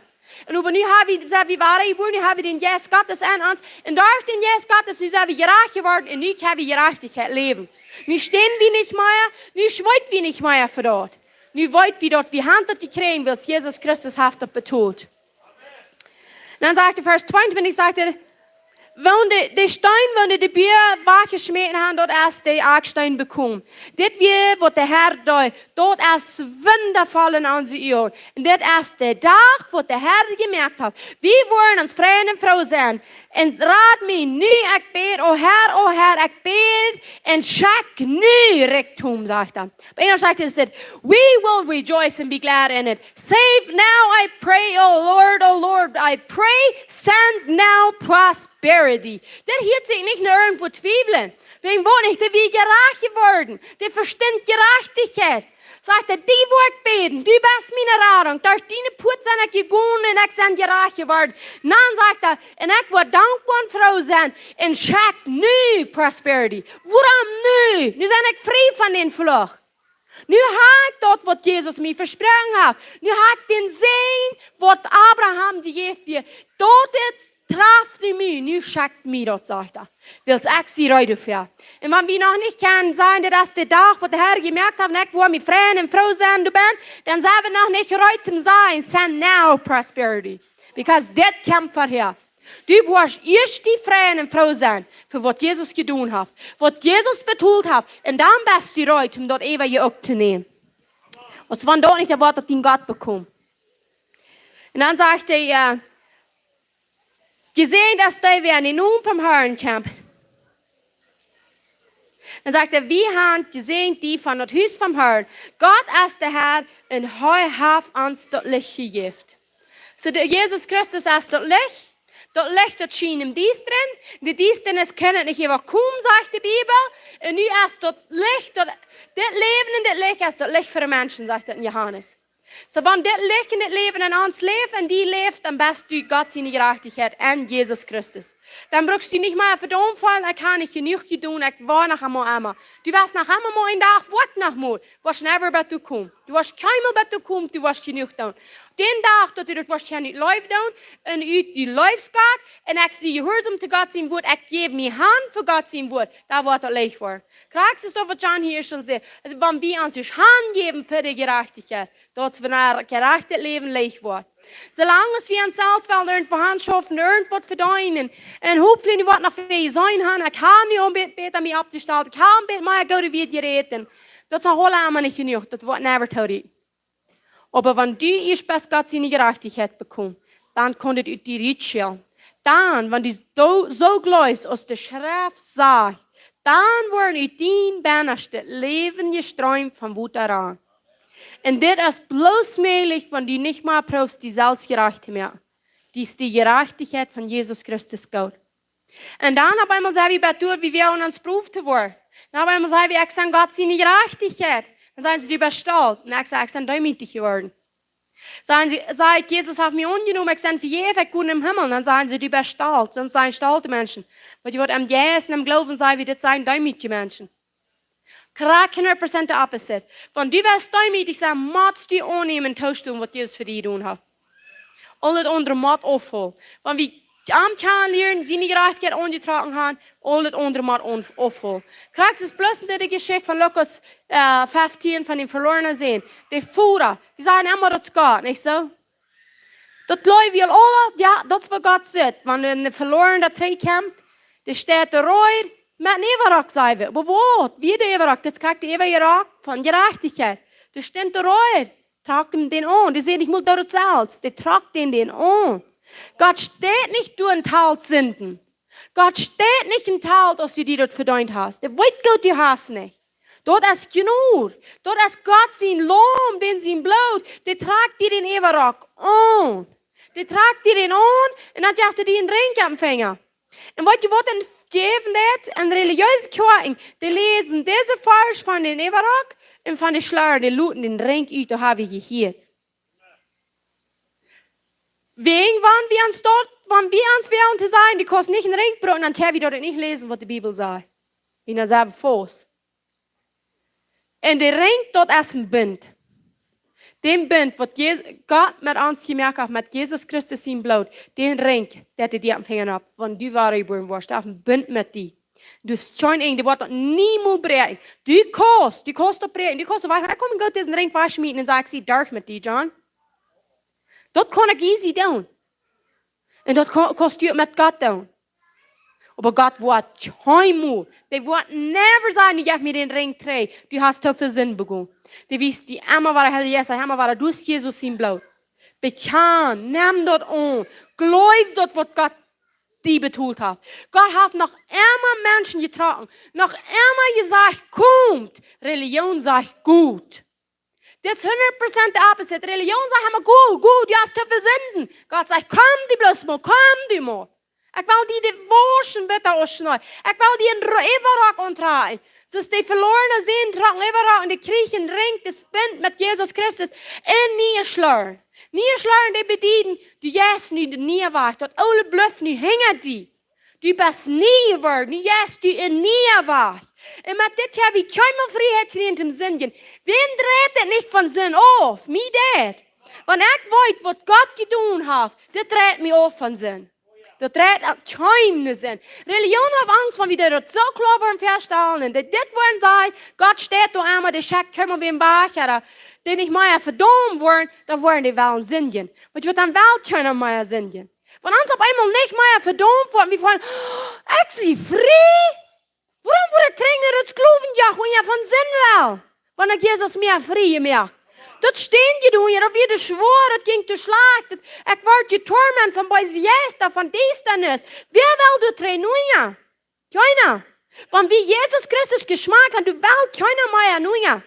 Und aber nu haben wir, wie war ich, nu haben wir den Yes Gottes an uns. Und durch den Yes Gottes, nu sind wir gerecht geworden und nu können wir Gerechtigkeit leben. Nu stehen wir nicht mehr, nu schweigt wir nicht mehr für dort. Nu weit wir dort, wir haben dort die Krähen, weil Jesus Christus hat dort betont. Und dann sagte Vers 22, sagte, wenn die Stein, wenn die Bier weggeschmissen haben, dort erst die Augstein bekommen. Das wir, was der Herr dort erst Wunder fallen an sie Ohren. Und das erst der Tag, wo der Herr gemerkt hat, wir wollen uns freien und froh sein. Und rat mir nu, ich bete, oh Herr, ich bete, und schack nu Rektum, sagt er. Bei einer sagt er, we will rejoice and be glad in it. Save now, I pray, oh Lord, I pray, send now prosperity. Der hielt sich nicht nur irgendwo zweifeln. Wegen wo nicht, der wie gerecht geworden. Der versteht Gerechtigkeit. Sagt er, die wo ich beten, die bist meine Rettung. Durch deine Put sind ich gegangen und ich bin gerecht geworden. Dann sagt er, und ich will dankbar und froh sein und schack nu prosperity. Warum nu? Nu sind ich frei von den Fluch. Nu habe ich dort, was Jesus mir versprochen hat. Nu habe ich den Segen, was Abraham die Jeff dort traf die mich, nu schickt mich dort, sagt er. Wills ich sie rein dafür. Und wenn wir noch nicht kennen, sein, dass der Tag, wo der Herr gemerkt hat, nicht, wo wir Freunde und Frau sein, du bist, dann sagen wir noch nicht heute sein, send now prosperity. Because das kommt vorher. Du wirst erst die Freunde und Frau sein, für was Jesus getan hat, was Jesus betont hat. Und dann bist du reut, um dort ewig aufzunehmen. Und zwar dort nicht erwartet, den Gott bekommen. Und dann sagte er, gesehen, dass du wir in Namen vom Herrn kämpfen. Dann sagt er, wir haben gesehen, die von das Haus vom Herrn. Gott ist der Herr und hat uns das Licht gegeben. So der Jesus Christus ist das Licht. Das Licht das schien im Dienstren. Die Dienstrenes können nicht überkommen, sagt die Bibel. Und nu ist das Licht, das Leben in das Licht ist das Licht für die Menschen, sagt Johannes. So, wenn das Licht in das Leben in uns lebt, und die lebt, dann bist du Gott seine Gerechtigkeit an Jesus Christus. Dann brauchst du nicht mehr für den Unfall, ich kann nicht genug tun, ich war noch einmal. Du wirst noch einmal einen Tag, wart noch mal, du wirst never bei du kommen. Du wirst keinmal bei du kommen, du wirst genug tun. Den Tag, dass du das wahrscheinlich läuft tun, und die läufst Gott, und ich sehe gehorsam zu Gott sein Wort, ich gebe mir Hand für Gott sein Wort, da wird das leicht vor. Kriegst du das, was John hier schon sagt, also wenn wir uns Hand geben für die Gerechtigkeit, dort wird ein gerechtes Leben leicht wird. Solange wir uns selbst irgendwo handschaffen, irgendwo verdienen, und hoffentlich wird noch viel sein haben, ich kann nicht unbedingt mich abzustellen, ich kann nicht mehr gute Video reden, das ist auch nicht genug, das wird never taurig. Aber wenn du erst bis Gott seine Gerechtigkeit bekommst, dann konntet ihr die Ritschel. Dann, wenn du so gleich aus der Schrift sagt, dann werden ihr dein Bannerste Leben gesträumt von Wut daran. Und das ist bloß möglich, wenn du nicht mehr brauchst, die Selbstgerechte mehr. Die ist die Gerechtigkeit von Jesus Christus Gott. Und dann auf einmal sagen wir, wie wir uns berufen wurden. Dann auf einmal sagen wir, ich sage Gott seine Gerechtigkeit. Dann sagen sie, du bist stolz. Und ich sage, ich bin demütig geworden. Sagen sie, sagt Jesus hat mich angenommen, ich bin für ewig gut im Himmel. Dann sagen sie, du bist stolz. Sonst seien stolze Menschen. Weil die am Jesus im Glauben sagen, wie das seien demütige Menschen. 100% der Opposite. Wenn du bist demütig, dann musst du annehmen und tauschen, was Jesus für dich tun hat. Alles andere muss aufholen. Wenn wir am Kern lernen, seine Gerechtigkeit angetragen haben, alles andere muss aufholen. Kriegst du das bloß in der Geschichte von Lukas 15 von den verlorenen Seen. Die Führer, die sagen immer, das geht, nicht so? Das läuft wie alle, ja, das ist, was Gott sagt. Wenn ein verlorener Trei kommt, der steht der Reuer, mit einem Everak sein wir. Aber wo? Wie der Everak? Das kriegt der Everak von Gerechtigkeit. Da steht der Reuer. Tragt ihm den an. Die sehen nicht mal dort selbst. Der tragt den an. Gott steht nicht, du enthalt Sünden. Gott steht nicht enthalt, dass du die dort verdient hast. Der weiß Gott, du hast nicht. Dort ist genug. Dort ist Gott sein Lohn, den sein Blut. Der tragt dir den Everak an. Der tragt dir den an und dann sagt er dir einen Ring am Finger. Und was denn geben das an religiöse Kirchen, die lesen diese Vers von den Everak und von den Schleier, die looten den Ring aus, da habe ich gehört. Wegen, wenn wir uns werden zu sein, die kosten nicht einen Ring, und dann können wir dort nicht lesen, was die Bibel sagt. In der selben Fuß. Und der Ring dort ist ein Bind. Den Bind, was Gott mit uns gemerkt hat, mit Jesus Christus sein Blut, den Ring, der dir am Finger ab, wenn du wahre geboren warst, auf ein Bind mit dir. Du schein eng, die wird dort niemals brechen. Du kannst dort brechen. Du kannst, weil ich komme Gott diesen Ring verschmieden und sage, sie darf mit dir, John. Das kann ich easy tun. Und das kannst du mit Gott tun. Aber Gott wird keinmal, der wird never sagen, ich gebe mir den Ring drei. Du hast so viel Sinn begonnen. Du weißt, die einmal war der Jesus, einmal war du Jesus sein Blut. Bekan, nimm dort an. Glaub dort, was Gott die betont hat. Gott hat noch immer Menschen getragen. Noch immer gesagt, kommt. Religion sagt gut. Das ist 100% der Opposite. Religion sagt immer gut, du hast so viel Sünden. Gott sagt, komm die bloß mal, komm die mal. Ich will die Waschen bitte ausschneiden. Ich will die in Everak antragen. Das ist die verlorene Seen, tragen Everak und die kriechen Ring, das Bind mit Jesus Christus in Niederschleuern. Niederschleuern, die bedienen, die yes nicht nie war. Dort alle Bluff nicht hängen die. Du bist nie geworden, die yes die in nie war. Und mit dit habe ich keine Freiheit im Sinn. Wem dreht das nicht von Sinn auf? Mir das. Wenn ich weiß, was Gott getan hat, das dreht mich auf von Sinn. Dat redt aan Geheimnis in. Religion hat Angst, wenn wir das so klar wollen feststellen. Dat dit wollen sei, Gott steht da einmal, der schickt kommen wie ein Bacher, die nicht mehr verdammt worden, da wollen die Wellen singen. Und wird dann Welt können mehr singen. Wenn uns auf einmal nicht mehr verdammt worden, wir wollen, ich sie frei. Warum wurde Träger das Glauben ja, wenn ihr von Sinn will? Wenn er Jesus mehr frei merkt. Dat stehen je doen, dat weer de schwoor, dat ging te slaag. Ik word je torment van bij siesta, van duisternis. Wer wil du trainen? Keiner. Van wie Jesus Christus geschmaakt hat, du willst keiner mehr nuja.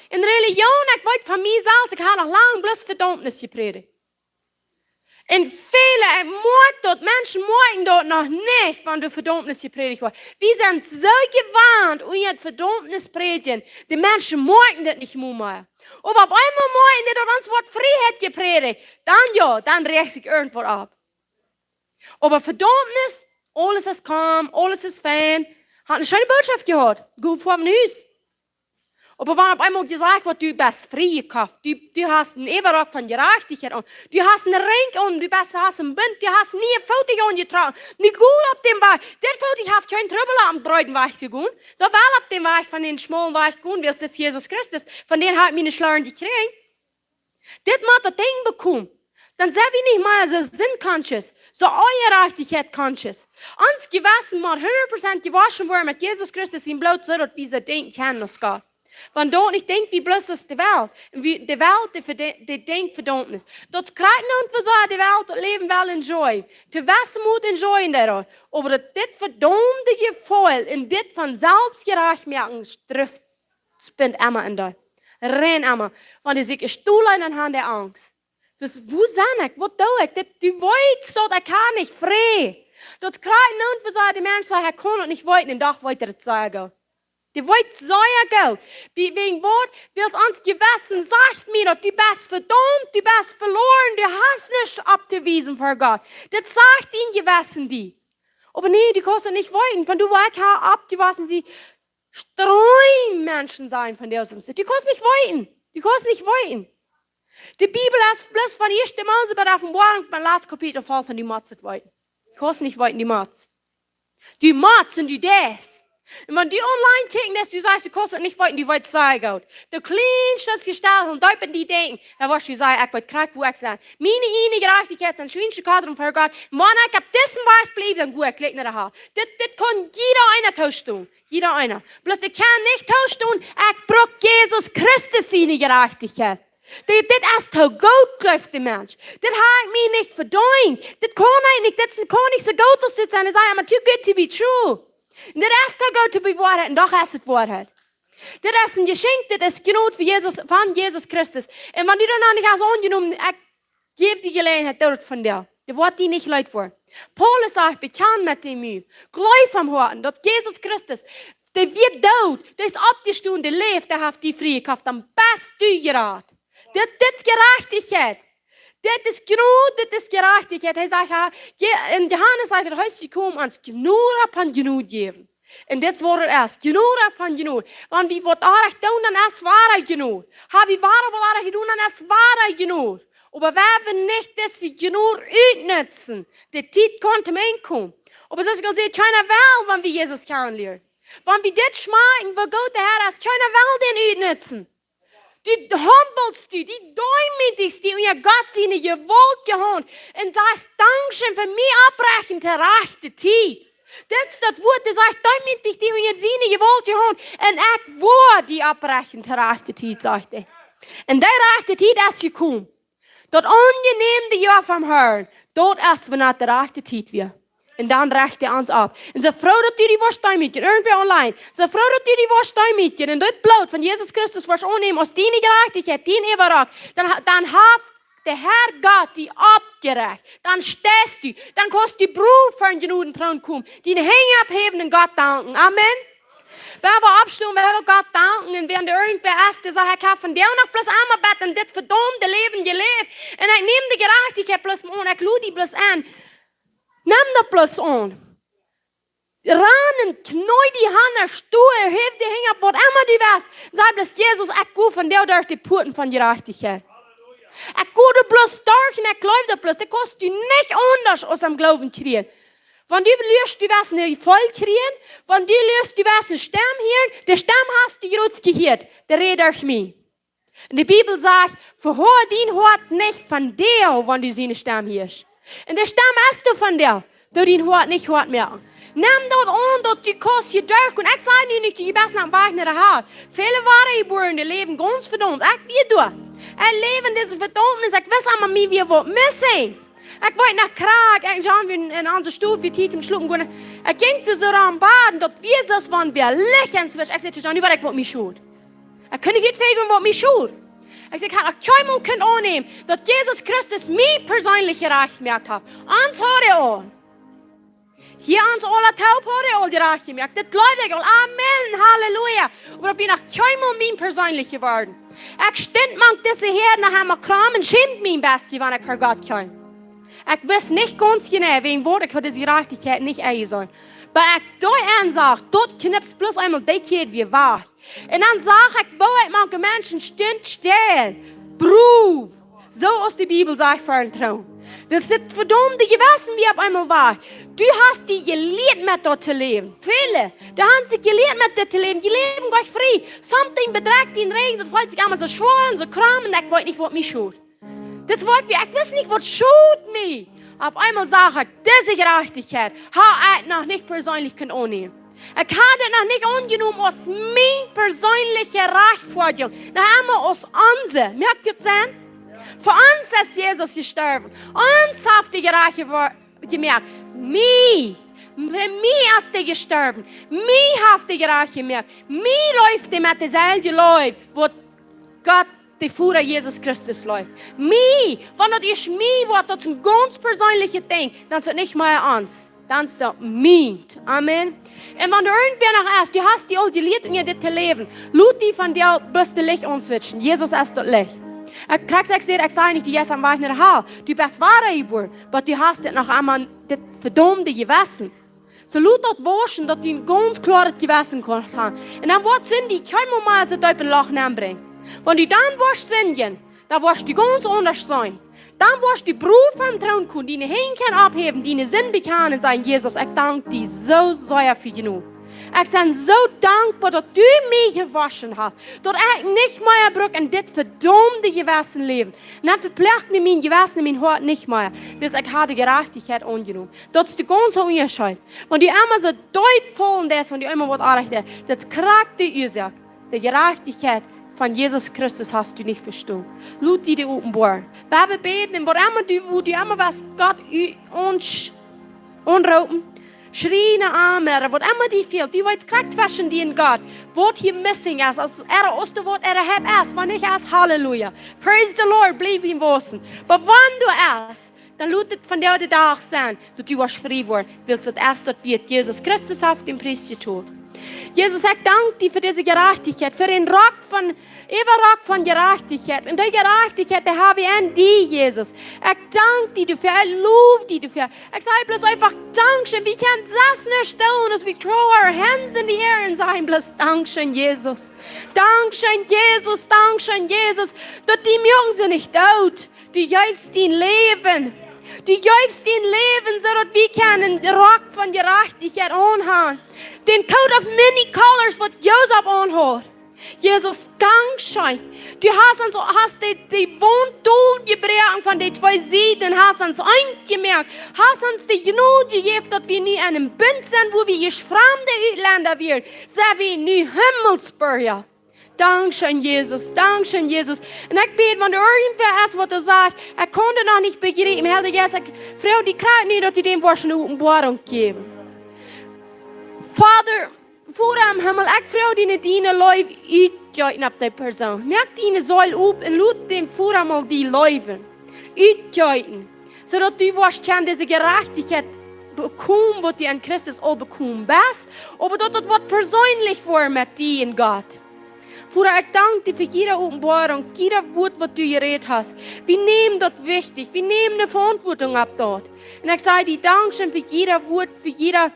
In Religion, ik weet van mezelf, ik heb nog lang bloß verdammnis gepredigt. En viele, moord dat, mensen moorden dat nog niet, van de verdammnis gepredigt wordt. Wir sind so gewarnt, um het verdammnis predigen. Die mensen moorden dat niet meer. Aber auf einmal moorden dat ons wordt Freiheit gepredigt. Dan recht sich irgendwo ab. Aber verdammnis, alles ist calm, alles ist fein. Hat eine schöne Botschaft gehört. Gut vor dem Haus. Aber wenn auf einmal gesagt wird, du bist frei gekauft, du hast einen Everrock von Gerechtigkeit an, du hast einen Ring an, du hast einen Bund, du hast nie ein Foto angetragen, nicht gut auf dem Weg. Der Foto hat keinen Trübel am Breitenweg gegangen. Da war auf dem Weg von den schmalen Weg gegangen, weil es ist Jesus Christus, von denen hat meine Schleuern gekriegt. Das muss das Ding bekommen. Dann sind wir nicht mehr so sinn-conscious, so Gerechtigkeit-conscious. Uns Gewissen muss 100% gewaschen werden mit Jesus Christus im Blut, so dass wir so denken können, das geht. Wenn du nicht denkst, wie bloß ist die Welt. Die Welt, die denkt Verdammnis. Das krijgt und wir sagen, die Welt, das Leben will enjoyen. Die Westen muss enjoyen daran. Aber das verdammte Gefühl, in das von Selbstgerechtmerken trifft, spinnt immer in dir. Renn immer. Wenn die sich gestohlen haben, der Angst. Wo sind ich? Was tue ich? Du weißt, dass ich kann nicht frei. Das krijgt und wir sagen, die Menschen sagen, ich kann nicht weiter, den Tag weiter zu sagen. Die wollt Säuer gehen. Wegen Wort, weil es uns Gewissen sagt mir, dass du bist verdammt, du bist verloren, du hast nicht abgewiesen vor Gott. Das sagt ihnen Gewissen die. Aber nee, die kannst du nicht wollen. Wenn du weißt, abgewiesen sie, Menschen sein von der Sonst. Die kannst nicht wollen. Die kannst nicht wollen. Die Bibel ist bloß von 1. Mose bei der Offenbarung, beim letzten Kapitel voll von die Matze wollen. Die kannst nicht wollen, die Matze. Die Matze sind die das. Und wenn die online ticken, dass du sagst, du kannst nicht wollen, die wollen sagen. Du kleinst das Gestalt und dort die denken, dann wirst du sagen, ich will krank, wo ich sein. Meine Gerechtigkeit sind schönste Kadern für Gott. Wenn ich auf diesem Weg bleibe, dann gut, klick nicht da. Das kann jeder einer tauschen. Jeder einer. Bloß ich kann nicht tauschen, ich brauche Jesus Christus seine Gerechtigkeit. Das ist zu gut, glaubt der Mensch. Das hat mich nicht verdient. Das kann ich nicht, das kann nicht so gut sein. Das ist aber too good to be true. Und das ist zu gut to be Wahrheit, und doch ist es Wahrheit. Das ist ein Geschenk, das ist genug von Jesus Christus. Und wenn du dann noch nicht hast angenommen, ich gebe die Gelegenheit dort von dir. Das wird dir nicht leid vor. Paulus sagt, bekannt mit dem Mühe. Gleich vom Horten, dass Jesus Christus, der wird tot, der ist abgestunden, der lebt, der hat die Freiheit, am besten Gerät. Das ist Gerechtigkeit. Das ist genug, das ist Gerechtigkeit. Er sagt, in Johannes sagt er, heißt sie kommen ans genug an genug geben. Und das war es, genug an genug. Wenn wir was Arach tun, dann ist wahre genug. Haben wir wahre tun, dann ist wahre genug. Aber wenn wir nicht das genug utnutzen, die Zeit kommt im Einkommen. Aber so ist es gesagt, keiner will, wenn wir Jesus kennenlernen. Wenn wir das schmecken, wo Gott der Herr ist, keiner will den utnutzen. Die hummelst du, die däumigst du, und ihr Gott seine Gewalt gehand. Und sagst, Dankeschön für mich abbrechen, der rechte Zeit. Das ist das Wort, das sagt, däumigst du, und ihr seine Gewalt gehand. Und ich will die abbrechen, der rechte Zeit, sagt er. Und der rechte Zeit ist gekommen. Dort angenehm Jahr vom Herrn, dort ist, wenn er der rechte Zeit wird. Und dann reicht er uns ab. Und so froh, dass du die Wurststeinmädchen, irgendwie online, so froh, dass du die Wurststeinmädchen und das Blut von Jesus Christus wirst annehmen, aus deiner Gerechtigkeit, dein Eberrock, dann hat der Herr Gott die abgerecht. Dann stehst du, dann kannst du Beruf für einen genügenden Thron kommen, die den Hänge abheben und Gott danken. Amen. Wer wir abstehen, wer wir Gott danken, und während der irgendwer ist, der sagt, ich habe von dir noch bloß einmal beten, das verdammte Leben gelebt, und ich nehme die Gerechtigkeit bloß an, ich lade die bloß an. Nimm das bloß an. Rannen, knoi die Hand, Stuhl, heb die Hänge ab, was immer du wirst. Sag bloß, Jesus, ich gehe von dir durch die Porten von Gerechtigkeit. Ik goede bloos door en ik geloof dat bloos. Dat kost u niet anders als am Glauben trien. Wenn du lüst, du wirst nicht voll trien. Wenn du lüst, du wirst einen Stamm hier. Der Stamm hast du jetzt gehört. Der redet durch mich. Und die Bibel sagt, verhör den Hort nicht von dir, wenn du seinen Stamm hörst. Und der Stamm hast du von dir. Du den Hort nicht hört mehr. Nimm dort an, dort die Kost hier durch. Und ich sage dir nicht, die besten am Weg nicht haben. Viele waren geboren, die leben ganz verdammt. Ich wie du. Leben diese Verdammnis. Ich weiß einmal, wie wir missen. Ich wollte nach Krag, ich habe in unserer Stufe, wie Tiet im Schlucken gehen. Ich ging so am Baden, dort wir so waren, wir lächeln zwischen. Ich sagte, John, was mich schuld. Ich kann nicht fegen, was mich schuld. Ich sage, ich habe kein Kind annehmen, dass Jesus Christus mich persönlich gerecht gemerkt hat. Ans Hore an. Hier ans alle Taub Hore an gerecht gemerkt. Das glaube ich. Amen, Halleluja. Aber ich bin noch kein mich persönlich geworden. Ich stund manch diese Herren nach einem Kram und schämt mich best, wenn ich für Gott kann. Ich weiß nicht ganz genau, wegen Worte könnte sie Gerechtigkeit nicht ehrlich sein. Aber ich da sage, dort knipst bloß einmal die Kind wie wahr. Und dann sage ich, wo ich manche Menschen still, Beruf. So aus der Bibel sagt für einen Traum. Wir sind verdammte Gewissen wie auf einmal wahr. Du hast die gelehrt, mit dort zu leben. Viele, die haben sich gelehrt, mit dort zu leben. Die leben gleich frei. Something bedreckt ihn Regen, das freut sich einmal so schwollen, so kram, und ich weiß nicht, was mich schuld. Das wollt wir, ich weiß nicht, was schuld mich. Auf einmal sage ich, diese Gerechtigkeit habe ich noch nicht persönlich annehmen. Ich habe das noch nicht angenommen aus mein persönlicher Rechtfertigung. Noch einmal aus unser. Merkt ihr das? Für uns ist Jesus gestorben. Uns hat die Gerechtigkeit gemerkt. Mich. Für mich ist er gestorben. Mich hat die Gerechtigkeit gemerkt. Mich läuft er mit derselben Leute, wo Gott der Führer Jesus Christus läuft. Mich, wenn das ist mich, was das ein ganz persönliches Ding, dann ist es nicht mehr uns. Dann ist es mich. Amen. Und wenn du irgendwer noch hast, du hast die alte Lied in dir Leben, lut die von dir bis du Licht umswitchen. Jesus ist das Licht. Ich sage nicht, du bist am Weg nicht Haar. Du bist wahre geboren, aber du hast das noch einmal das verdammte Gewissen. So lut dort waschen, dass du ein ganz klares Gewissen kannst haben. Und dann wird Sinn, die kein Moment so dein Lachen anbringen. Wenn du dann wirst singen, dann wirst du ganz anders sein. Dann wirst du die Beruf vom Trauen können, deine Hände abheben, deine Sinn bekennen, sagen, Jesus, ich danke dir so sehr für genug. Ich bin so dankbar, dass du mich gewaschen hast, dass ich nicht mehr brauche in das verdammte Gewissen leben. Und dann verpflichtet mir mein Gewissen, mein Hort nicht mehr, weil ich habe die Gerechtigkeit angenommen. Das ist die ganze Unterschied. Wenn du immer so deutvoll ist und du immer was anrichtest, das kriegt die Ursache, die Gerechtigkeit von Jesus Christus hast du nicht verstanden. Lut die offenbar. Wenn wir beten, wo du immer was Gott uns anrauben, schreien Amen, wo immer die fehlt, die weißt gerade zwischen dir und Gott, was hier missing ist, als aus dem Wort hat ist, wenn ich es, Halleluja. Praise the Lord, bleib ihm wissen. Aber wenn du es, dann lutet von der Tag sein, dass du was frei wirst, weil es das erste wird, Jesus Christus auf dem Preis getan. Jesus, ich danke dir für diese Gerechtigkeit, für den Rock von Gerechtigkeit. Und die Gerechtigkeit, die habe ich an dir, Jesus. Ich danke dir dafür, ich lobe dir dafür. Ich sage bloß einfach Dankeschön. Wir können das nicht tun, dass wir throw our hands in the air und sagen bloß Dankeschön, Jesus. Dankeschön, Jesus, Dankeschön, Jesus. Dass die Jungen sind nicht tot, die gibst ihnen Leben. Du gibst ihnen Leben, so dass wir können den Rock von Gerechtigkeit anhaben. Den Coat of many colors, was Josef anhat. Jesus, Dankeschön. Du hast die Wundduhl gebrochen von den zwei Seiten, hast uns eingemerkt, hast uns die Gnade gegeben, dass wir nie an einem Bund sind, wo wir fremde Ausländer werden, sondern wir nie Himmelsbürger. Dankeschön, Jesus. Dankeschön, Jesus. Und ich bete, wenn du irgendwer ist, was du sagst, er konnte noch nicht begreifen. Herr, ich sage, Frau, die kriegt nicht, dass die dem Waschen eine Offenbarung geben. Vater, vor am Himmel, ich frage deine Diener, Leute, uitgeiten auf die Person. Merk deine Säule auf und lass dem vor einmal die Leute uitgeiten. Sodass du wirst diese Gerechtigkeit bekommen, was du an Christus auch bekommen bist. Aber dass das wird persönlich vor mit dir und Gott. Vater, ich danke dir für jede Offenbarung, jeder Wort, was du geredet hast. Wir nehmen das wichtig, wir nehmen eine Verantwortung ab dort. Und ich sage dir Dankeschön für jeder Wort, für jeder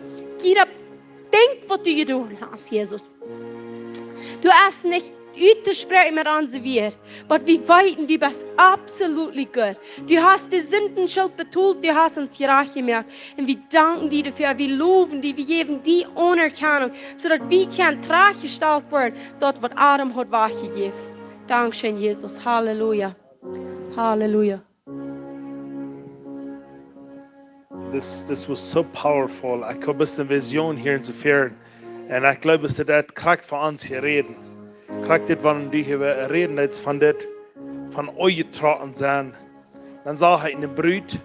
Denk, was du getan hast, Jesus. Du hast nicht uitspreken met onze weer. Want we weten, die best absoluut goed. Du hast die Sündenschuld betont, du hast uns gerecht gemacht. Und wir danken dir dafür, wir loben dir, wir geben die Anerkennung, sodass wir traggestellt werden, dort, was Adam hat wahrgegeben. Dankeschön, Jesus. Halleluja. Halleluja. This was so powerful. Ich habe ein bisschen Vision hier in Sofern. Und ich glaube, dass das kriegt von uns hier reden. Kriegt das, wenn die hier reden, jetzt von das, von euch traten sein. Dann sage ich in der Brüt,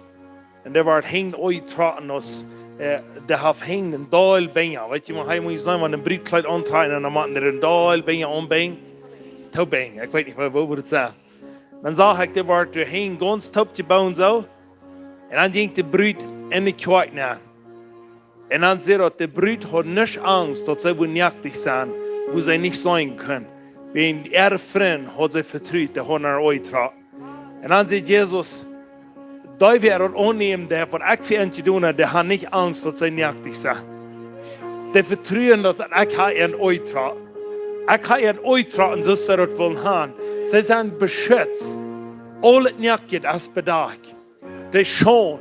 und der wird hängen euch traten aus, der hat hängen in Dahl Benja. Weißt du, man muss sagen, wenn ein Brütkleid antragen, dann machen der in Dahl Benja anbringen. Tau Benja, ich weiß nicht, wo das sagen. Dann sage ich, der wird hängen ganz top gebaut so. Und dann ging die Brüt in die Kirche nach. Und dann sagt er, die Brüt hat nicht Angst, dass sie nackt sein, wo sie nicht sein können. Wenn ihre Freund hat sie vertraut, der hat nach euch getragen. Und dann sagt Jesus, da wäre es annehmen, der was ich für ihn zu tun habe, der hat nicht Angst, dass sie nackt sein. Der vertrauen, dass ich an euch trage. Ich kann an euch tragen, so sie das wollen haben. Sie sind beschützt. Alles nackt als bedacht. Die schon,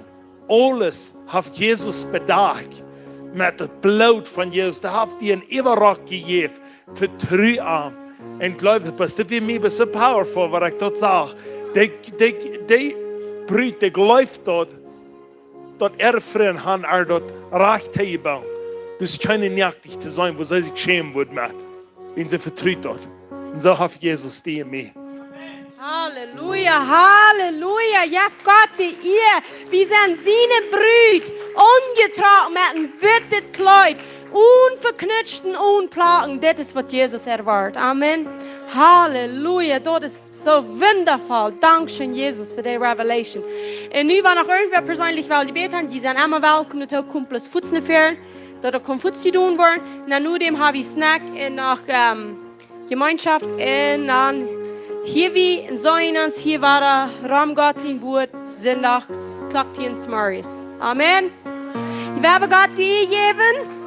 alles hat Jesus bedacht. Mit dem Blut von Jesus. Da hat die einen Überrock gegeben. Vertrauen an. Und glaube, das ist für mich so powerful, was ich dort sage. Die Brüder, die läuft dort, dort Freund haben dort recht heimgebaut. Du bist keine nackt zu sein, wo sie sich schämen würden, wenn sie vertraut dort. Und so hat Jesus die in mir. Halleluja, Halleluja. Ja, Gott, die ihr, wir sind seine Brüder, ungetragen mit einem witten Kleid, unverknüpften, unplagen. Das ist, was Jesus erwartet. Amen. Halleluja, das ist so wundervoll. Dankeschön, Jesus, für die Revelation. Und nu, wenn noch irgendwer persönlich will beten, die sind immer willkommen, dass Kumpels Futzen führen, dass er Futzen tun wollen. Und dann nur dem habe ich Snack und noch Gemeinschaft und dann hier wie in Zoinans, hier war Ram Gott in Wort, Sonntag, klappt hier in Smaris. Amen. Ich werde Gott dir geben.